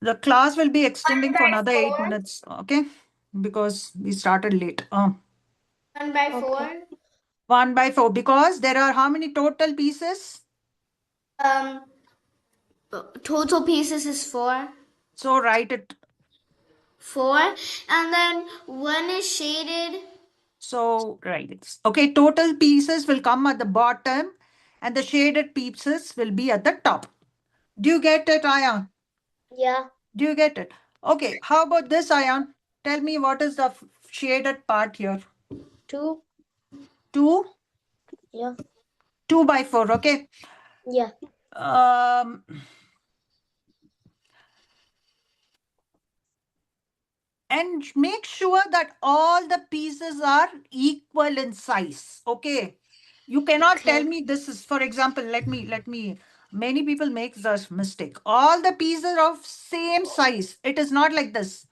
The class will be extending for another 8 minutes. Okay. Because we started late. 1/4. Okay. 1/4. Because there are how many total pieces? Um, total pieces is 4. So write it. 4. And then one is shaded. So write it. Okay. Total pieces will come at the bottom and the shaded pieces will be at the top. Do you get it, Aya? Yeah. Do you get it? Okay. How about this, Ayan? Tell me what is the shaded part here? 2. 2, Yeah. 2/4. Okay. Yeah. Um, and make sure that all the pieces are equal in size. Okay. You cannot tell Okay. me this is, for example, many people make this mistake. All the pieces are of same size. It is not like this.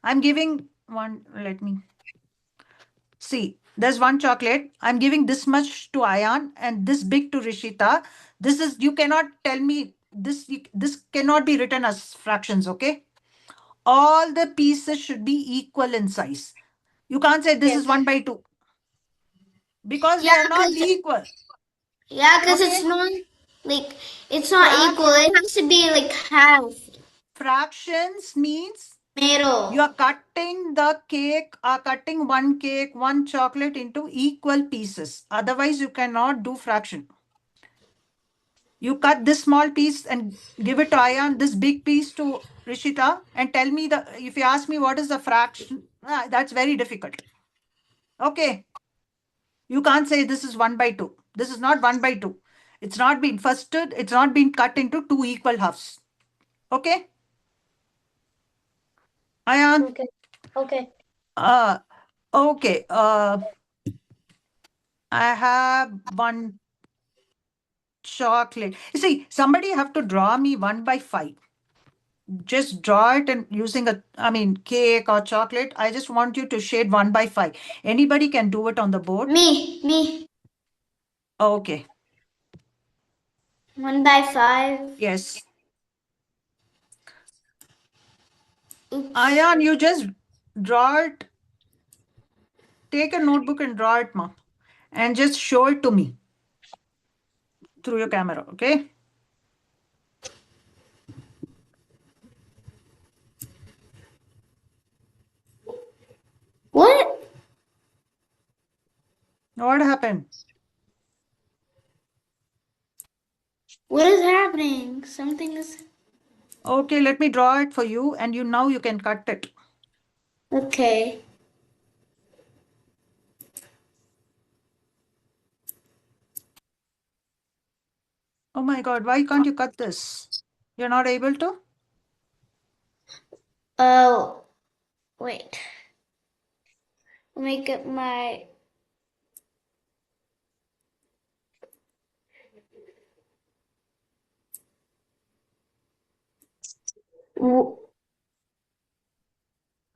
I'm giving one, let me see. There's one chocolate. I'm giving this much to Ayan and this big to Rishita. This is, you cannot tell me this, this cannot be written as fractions, okay? All the pieces should be equal in size. You can't say this is Yes. 1/2 because they Yeah, are not cause equal, it's okay? not like it's not Frac equal. It has to be like half. fractions means you Middle. are cutting the cake, cutting one cake, one chocolate into equal pieces. Otherwise, you cannot do fraction. You cut this small piece and give it to Ayan, this big piece to Rishita, and tell me if you ask me what is the fraction, that's very difficult. Okay. You can't say this is 1/2. This is not 1/2. It's not been cut into two equal halves. Okay. Ayan? Okay. Okay. Okay. I have one chocolate. You see, somebody have to draw me 1 by 5. Just draw it and using cake or chocolate. I just want you to shade 1 by 5. Anybody can do it on the board. Me. Okay. 1 by 5. Yes. Oops. Ayan, you just draw it. Take a notebook and draw it, ma. And just show it to me through your camera, okay? What? What happened? What is happening? Something is. Okay, let me draw it for you, and now you can cut it. Okay. Oh my God, why can't you cut this? You're not able to? Oh, wait. Let me get my.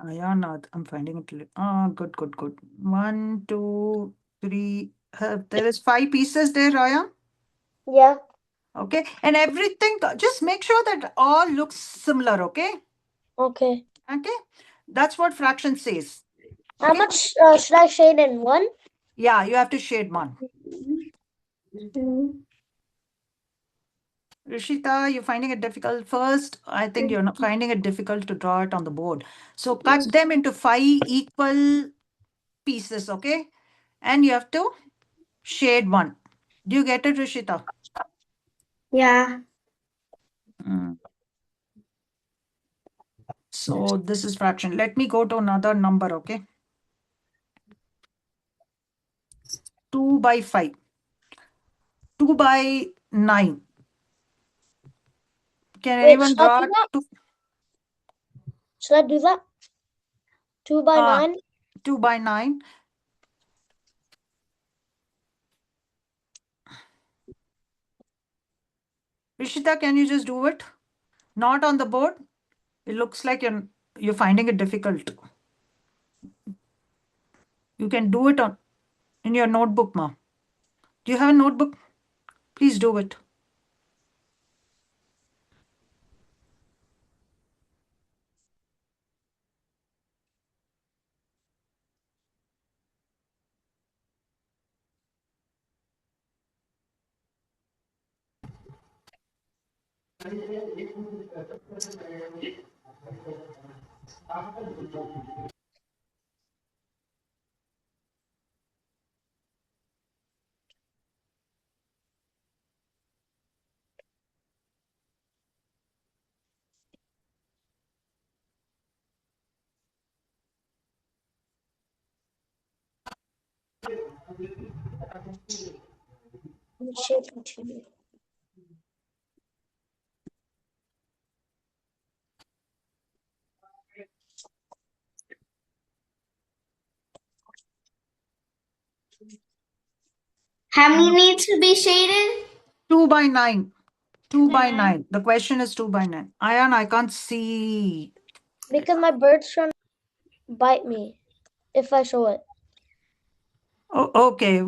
Ayan, I'm finding it. Good, good, good. 1, 2, 3. There is 5 pieces there, Raya. Yeah. Okay, and everything, just make sure that all looks similar, okay? Okay. Okay, that's what fraction says. How Okay. much should I shade in? 1? Yeah, you have to shade 1. Rishita, you're finding it difficult. First, I think you're not finding it difficult to draw it on the board. So cut them into 5 equal pieces, okay? And you have to shade 1. Do you get it, Rishita? Yeah. Mm. So this is fraction. Let me go to another number, okay? 2 by 5. 2 by 9. Can Wait, anyone should I draw do that? 2? Should I do that? 2 by 9? 2 by 9. Rishita, can you just do it? Not on the board. It looks like you're finding it difficult. You can do it in your notebook, ma. Do you have a notebook? Please do it. Shade for 2. How many needs to be shaded? 2 by 9. 2 by 9. 9. The question is 2 by 9. Ayan, I can't see. Because my bird's trying to bite me if I show it. Oh, okay.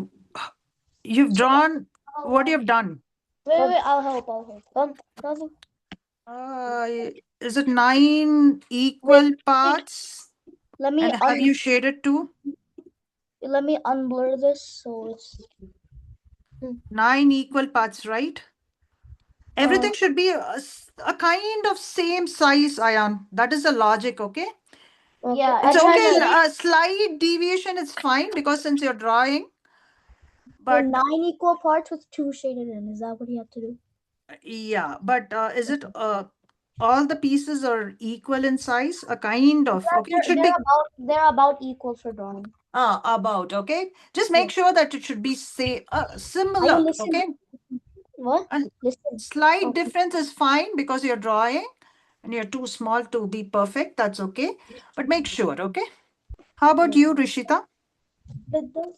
You've drawn what you've done. Wait, I'll help. Come. Is it 9 equal Wait, parts? let me And have you shaded 2? unblur this so it's 9 equal parts, right? Everything should be a kind of same size, Ayan. That is the logic, okay? okay. Yeah, It's I tried okay. to A slight deviation is fine because since you're drawing, wait, but 9 equal parts with 2 shaded in. Is that what you have to do? yeah, but is it all the pieces are equal in size? A kind of, Yeah, okay? It should be they're about equal for drawing. about, okay? Just Yeah. make sure that it should be say Are you similar, listening? okay? What? And Listen. slight Okay. difference is fine because you're drawing, and you're too small to be perfect, that's okay. But make sure, okay? How about you, Rishita? With this,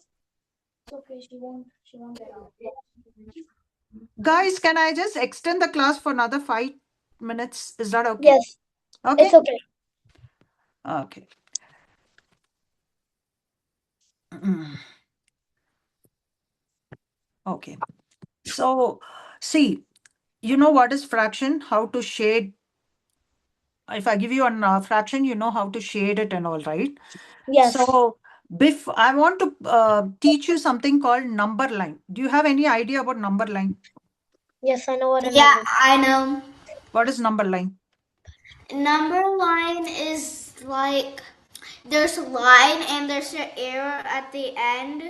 it's okay. She won't get out. Guys, can I just extend the class for another 5 minutes? Is that okay? Yes, Okay. it's okay. Okay. Mm. Okay. So, see, you know what is fraction? How to shade. If I give you a fraction, you know how to shade it and all, right? Yes, So, I want to teach you something called number line. Do you have any idea about number line? yes, I know what a Yeah, number. I know. What is number line? Number line is like there's a line and there's an arrow at the end.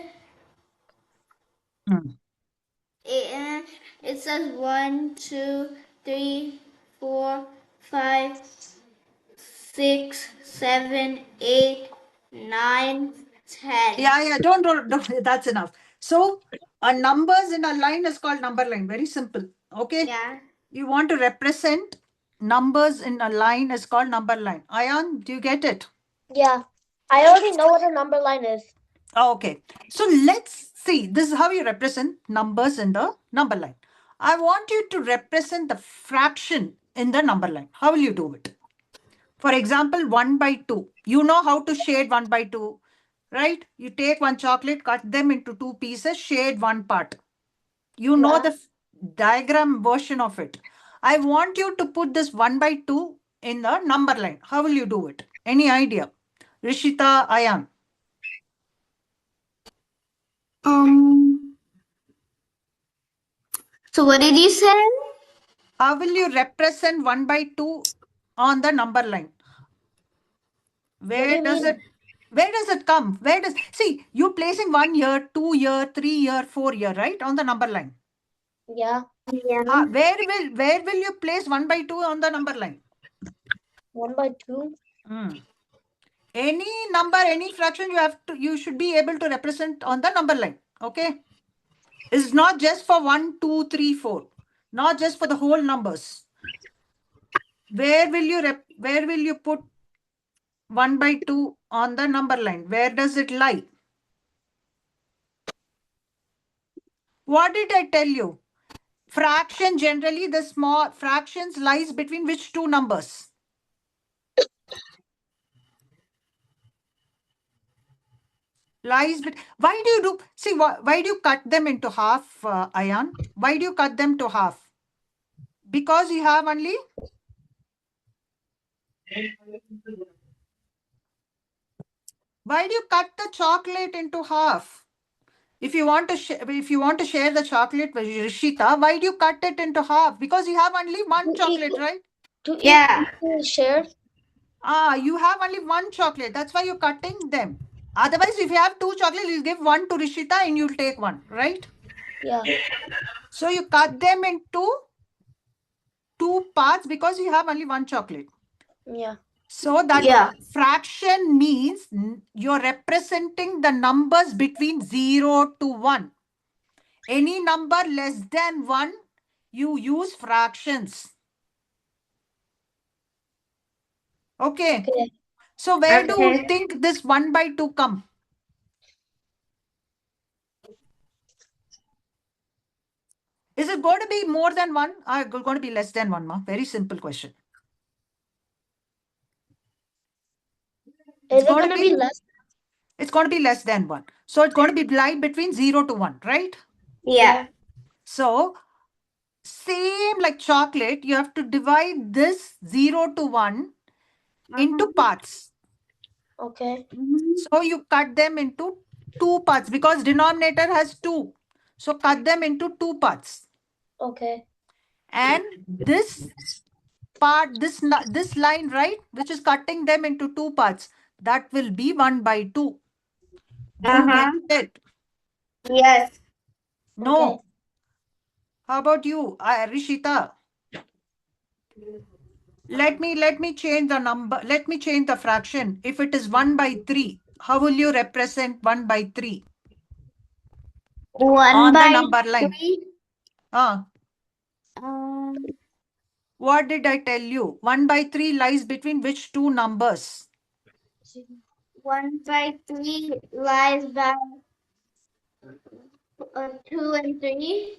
Hmm. And it says 1, 2, 3, 4, 5, 6, 7, 8, 9, 10. Yeah, don't, that's enough. So, a numbers in a line is called number line. Very simple. Okay. Yeah. You want to represent numbers in a line is called number line. Ayan, do you get it? Yeah, I already know what a number line is. Okay. So let's see. This is how you represent numbers in the number line. I want you to represent the fraction in the number line. How will you do it? For example, 1 by 2. You know how to shade 1 by 2, right? You take one chocolate, cut them into two pieces, shade one part. You know Yeah. the diagram version of it. I want you to put this 1 by 2 in the number line. How will you do it? Any idea? Rishita, Ayan. So what did you say? How will you represent 1 by 2 on the number line? What do you mean? Where does it come? Where does, see, you placing 1 year, 2 year, 3 year, 4 year, right? On the number line. Yeah, Yeah. Where will you place 1 by 2 on the number line? 1 by 2. Hmm. Any number, any fraction you should be able to represent on the number line. Okay. It's not just for 1, 2, 3, 4. Not just for the whole numbers. Where will you put 1 by 2 on the number line? Where does it lie? What did I tell you? Fraction, generally the small fractions lies between which two numbers? Why do you do, see, why do you cut them into half, Ayan? Why do you cut them to half? Because you have only, why do you cut the chocolate into half? If you want to share the chocolate with Rishita, why do you cut it into half? Because you have only one To chocolate, equal, right? to Yeah. equal share. You have only one chocolate. That's why you're cutting them. Otherwise, if you have two chocolates, you'll give one to Rishita and you'll take one, right? Yeah, So you cut them into two parts because you have only one chocolate. yeah. So that Yeah. fraction means you're representing the numbers between 0 to 1. Any number less than 1, you use fractions. Okay. Okay. So where do you Okay. think this 1 by 2 come? Is it going to be more than 1 or going to be less than 1, ma? Very simple question. Is it going going to to be be less? it's going to be less than 1. So it's going to be lie between 0 to 1, right? Yeah. So same like chocolate, you have to divide this 0 to 1 into parts. Okay. So you cut them into two parts because denominator has 2. So cut them into two parts. Okay. And this part, this line, right, which is cutting them into two parts, that will be 1 by 2. Do you get it? Yes. Okay. No. How about you, Rishita? Let me change the number. Let me change the fraction. If it is 1 by 3, how will you represent 1 by 3 1 on the by number line? 3. Ah, Um, What did I tell you? 1 by 3 lies between which two numbers? 1 by 3 lies by 2 and 3.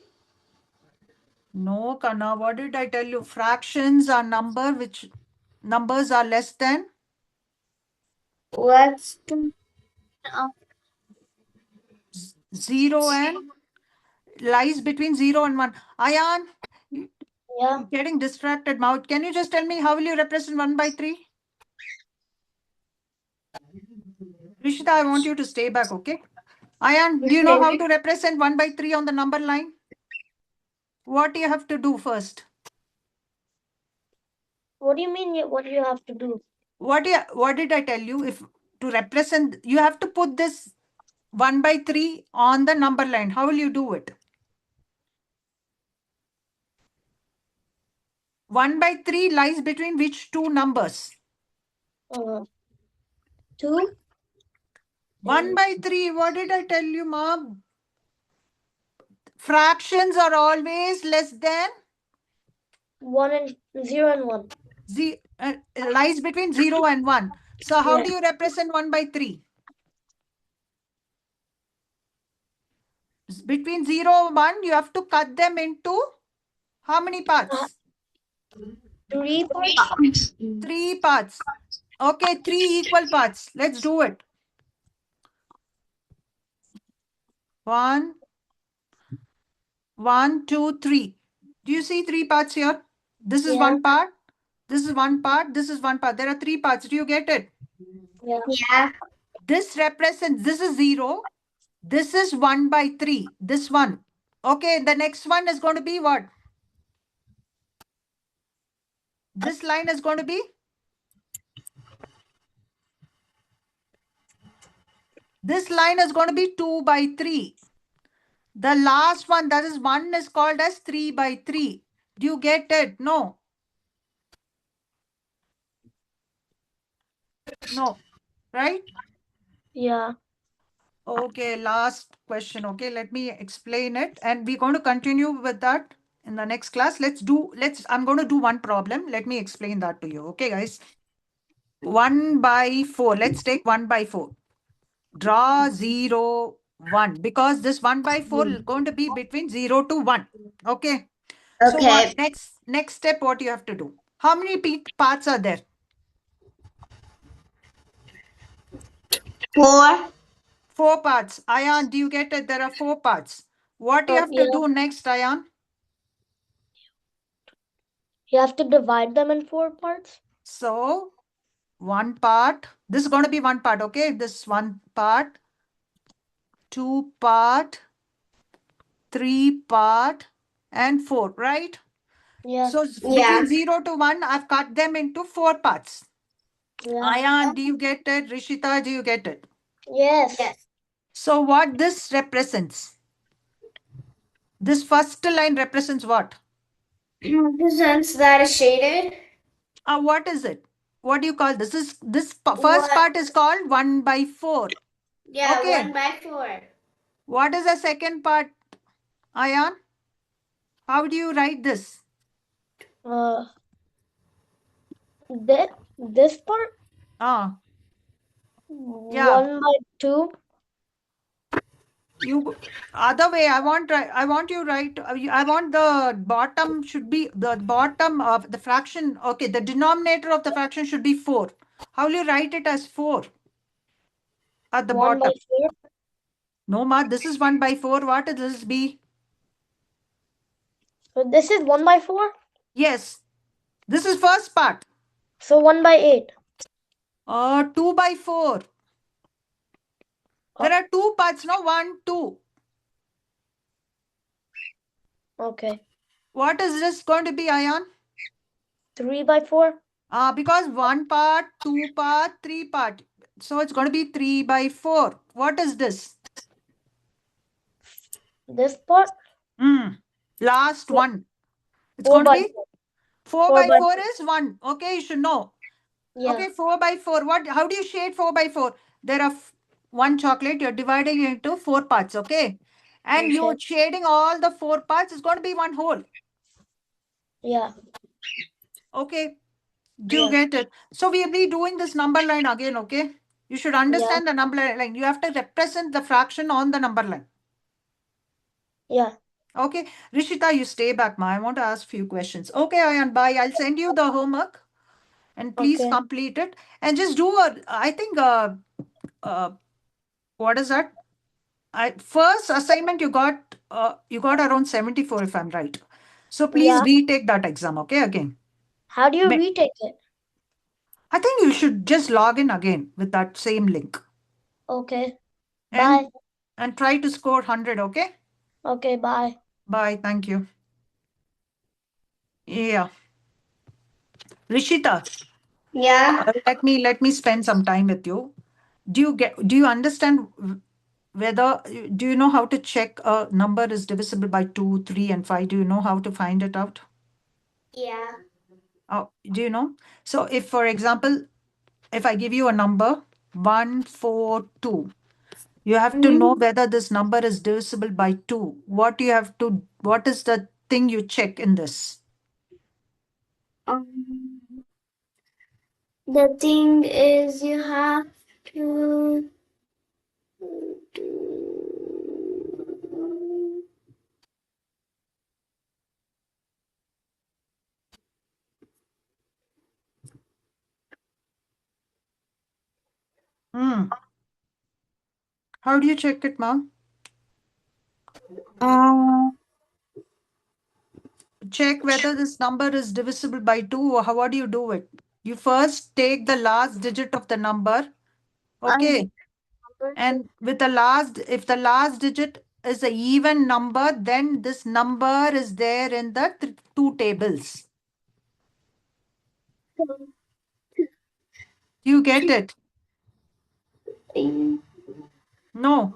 No, Kana, what did I tell you? Fractions are number which numbers are less than Less than 0 and lies between 0 and 1. Ayan, you- Yeah. you're getting distracted now. Can you just tell me how will you represent 1 by 3? Rishita, I want you to stay back, okay? Ayan, do you know how to represent 1 by 3 on the number line? What do you have to do first? What do you mean? What do you have to do? What did I tell you? If to represent, you have to put this 1 by 3 on the number line. How will you do it? 1 by 3 lies between which two numbers? 2. 1 by 3. What did I tell you, mom? Fractions are always less than 1 and 0 and 1. lies between 0 and 1. So how Yeah. do you represent 1 by 3? Between 0 and 1, you have to cut them into how many parts? 3 parts. 3 parts. Okay, 3 equal parts. Let's do it. 1, 1, 2, 3. Do you see 3 parts here? This is Yeah. one part. This is one part. This is one part. There are 3 parts. Do you get it? Yeah. Yeah. This represents, this is 0. This is 1 by 3. This one. Okay, the next one is going to be what? This line is going to be? This line is going to be 2 by 3. The last one, that is 1, is called as 3 by 3. Do you get it? No. No. Right? Yeah. Okay, last question. Okay, let me explain it. And we're going to continue with that in the next class. I'm going to do one problem. Let me explain that to you. Okay, guys. 1 by 4. Let's take 1 by 4. Draw 0, 1. Because this 1 by 4 is going to be between 0 to 1. Okay. So what Okay. next step, what you have to do? How many parts are there? 4. 4 parts. Ayan, do you get it? There are 4 parts. What you have to Yeah. do next, Ayan? You have to divide them in 4 parts. So one part, this is going to be one part, okay? This one part, 2 part, 3 part, and 4, right? Yeah. So Yeah. between 0 to 1, I've cut them into 4 parts. Yeah. Ayan, do you get it? Rishita, do you get it? Yes. Yes. So what this represents? This first line represents what? Represents that is shaded. What is it? What do you call this? First What? part is called 1 by 4. Yeah, Okay. 1 by 4. What is the second part, Ayan? How do you write this? This part. Ah, yeah. 1 by 2. You other way. I want you write. I want the bottom should be the bottom of the fraction. Okay, the denominator of the fraction should be 4. How will you write it as 4 at the 1 by bottom? 4. No, ma. This is 1 by 4. What will this be? So this is 1 by 4. Yes. This is first part. So 1 by 8. 2 by 4. There are 2 parts. No, 1, 2. Okay. What is this going to be, Ayan? 3 by 4. Because 1 part, 2 part, 3 part. So it's going to be 3 by 4. What is this? This part. Last one. It's 4 going to by be 4. 4 4 by by 4 is 1. Okay, you should know. Yeah. Okay, 4 by 4. How do you shade 4 by 4? There are one chocolate, you're dividing it into 4 parts, okay? And Okay. you shading all the 4 parts is going to be one whole. Yeah. Okay. Do you Yeah. get it? So we'll be doing this number line again, okay? You should understand the number line. You have to represent the fraction on the number line. Yeah. Okay. Rishita, you stay back, ma. I want to ask few questions. Okay, Ayan, bye. I'll send you the homework and please Okay. complete it. And just do I think, what is that? First assignment you got around 74 if I'm right. So please Yeah. retake that exam, okay? Again. How do you Ma- retake it? I think you should just log in again with that same link Okay. and Bye. try to score 100, okay? Okay, bye. Bye. Thank you. Yeah. Rishita, Yeah. let me spend some time with you. Do you understand whether do you know how to check a number is divisible by 2, 3, and 5? Do you know how to find it out? Yeah. Oh, do you know? So if, for example, if I give you a number 142, you have to know whether this number is divisible by 2. What is the thing you check in this? Um, the thing is, you have to. Hmm. How do you check it, ma'am? Um, Check whether this number is divisible by 2, or what do you do it? You first take the last digit of the number, okay? And with the last, if the last digit is an even number, then this number is there in the two tables. You get it? No.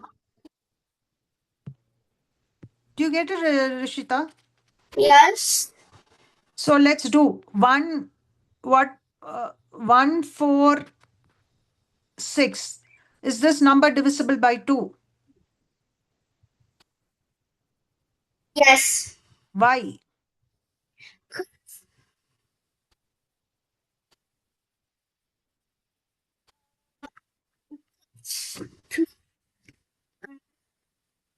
Do you get it, Rishita? yes. So let's do 146. Is this number divisible by 2? Yes. Why?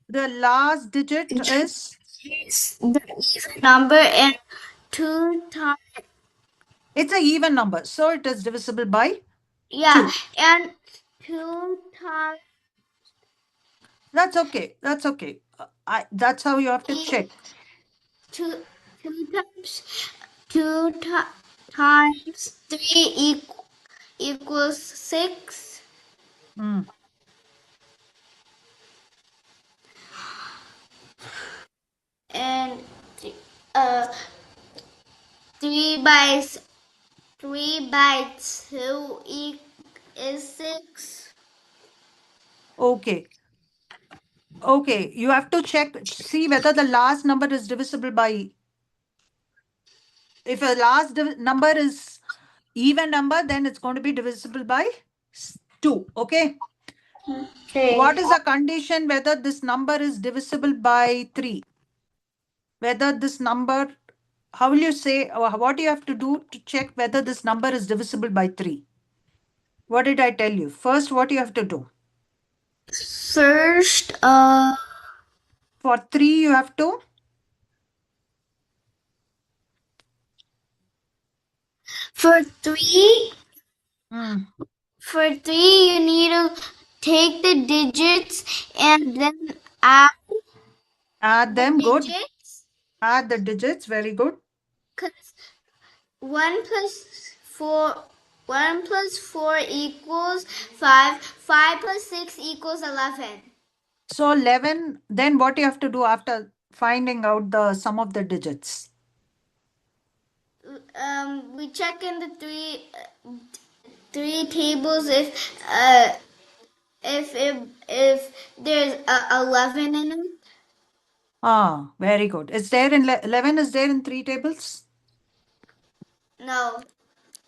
The last digit is, It's the even number and 2 times. it's an even number, so it is divisible by Yeah, 2. and 2 times That's okay. That's okay. That's how you have to e- check. two two times times 3 equals 6, Hmm. and uh 3 by 2 is 6. Okay. Okay. You have to check, see whether the last number is divisible by, if a number is even number, then it's going to be divisible by 2. Okay. Okay. What is the condition whether this number is divisible by 3? Whether this number, how will you say, or what do you have to do to check whether this number is divisible by 3? What did I tell you? First, what you have to do? First, For 3, you have to, for three, hmm, you need to take the digits and then add add the them. Good. digits. Add the digits. Very good. 'Cause 1 plus 4, 1 plus 4 equals 5. 5 plus 6 equals 11. So 11, then what you have to do after finding out the sum of the digits? We check in the three tables if there's 11 in it. Ah, very good. Is there in 11 is there in 3 tables? No,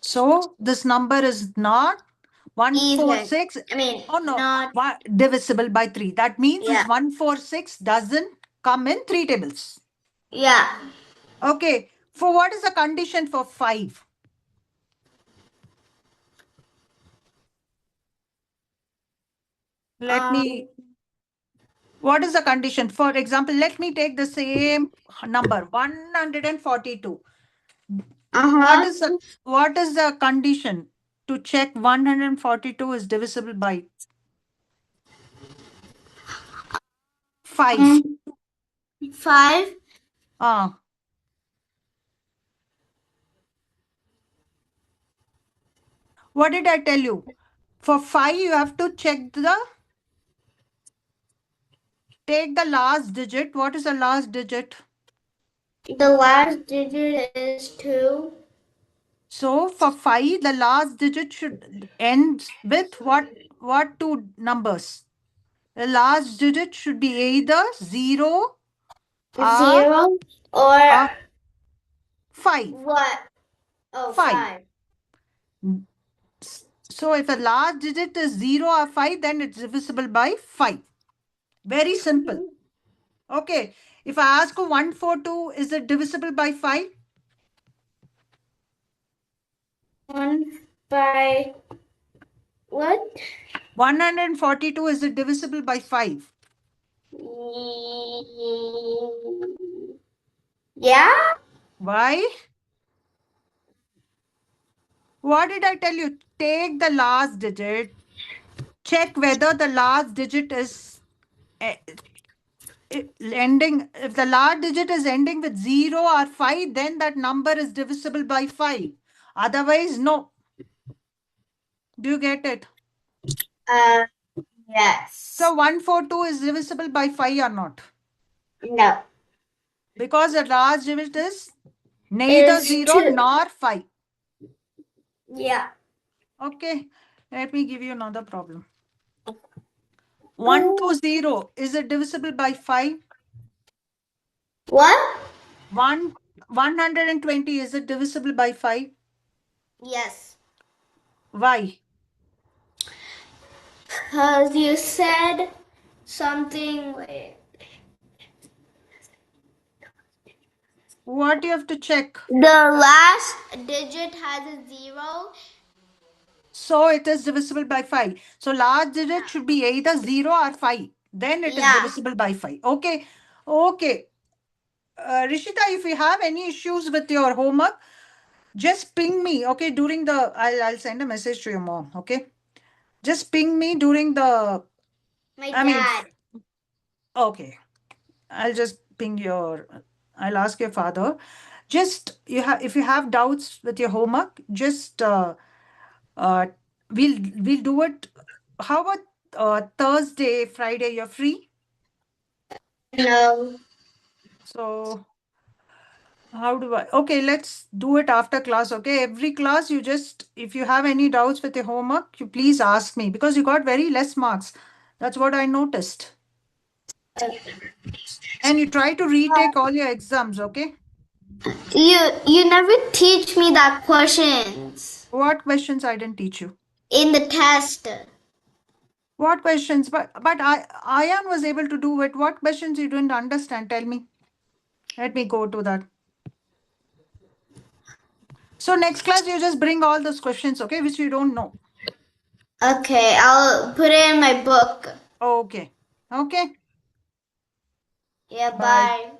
So this number is not even. 146. I mean, Oh no, not. divisible by 3. That means Yeah. this 146 doesn't come in 3 tables. Yeah. Okay. For what is the condition for 5? Let me, what is the condition? For example, let me take the same number, 142. Uh-huh. What is the condition to check 142 is divisible by 5? 5. Ah, what did I tell you? For 5, you have to take the last digit. What is the last digit? The last digit is 2. So for 5, the last digit should end with what two numbers? The last digit should be either 0 or 0 or uh, 5. what? Oh, 5. 5. So if the last digit is 0 or 5, then it's divisible by 5. Very simple. Okay. If I ask you 142, is it divisible by 5? 1 by what? 142, is it divisible by 5? Yeah? Why? What did I tell you? Take the last digit, check whether the last digit is eh, ending, if the last digit is ending with 0 or 5, then that number is divisible by 5. Otherwise, no. Do you get it? Yes. So 142 is divisible by 5 or not? No. Because the last digit is neither Is 0 2. nor 5. Yeah. Okay. Let me give you another problem. 120, is it divisible by 5? What? 120, is it divisible by 5? Yes. Why? Because you said something. Wait. What do you have to check? The last digit has a 0. So it is divisible by 5. So last digit should be either 0 or 5. Then it is Yeah. divisible by 5. Okay. Okay. Rishita, if you have any issues with your homework, just ping me. Okay. During the, I'll send a message to your mom. Okay. Just ping me during the, My I mean, dad. okay. I'll just ping your, I'll ask your father. Just, if you have doubts with your homework, just, uh, we'll do it. How about Thursday, Friday? You're free. No. So how do I? Okay, let's do it after class. Okay, every class you just, if you have any doubts with your homework, you please ask me because you got very less marks. That's what I noticed. And you try to retake all your exams. Okay. You never teach me that questions What questions I didn't teach you? in the test. What questions? But Ayan was able to do it. What questions you didn't understand? Tell me. Let me go to that. So next class you just bring all those questions, okay, which you don't know. Okay, I'll put it in my book. Okay. Okay. Yeah, Bye. bye.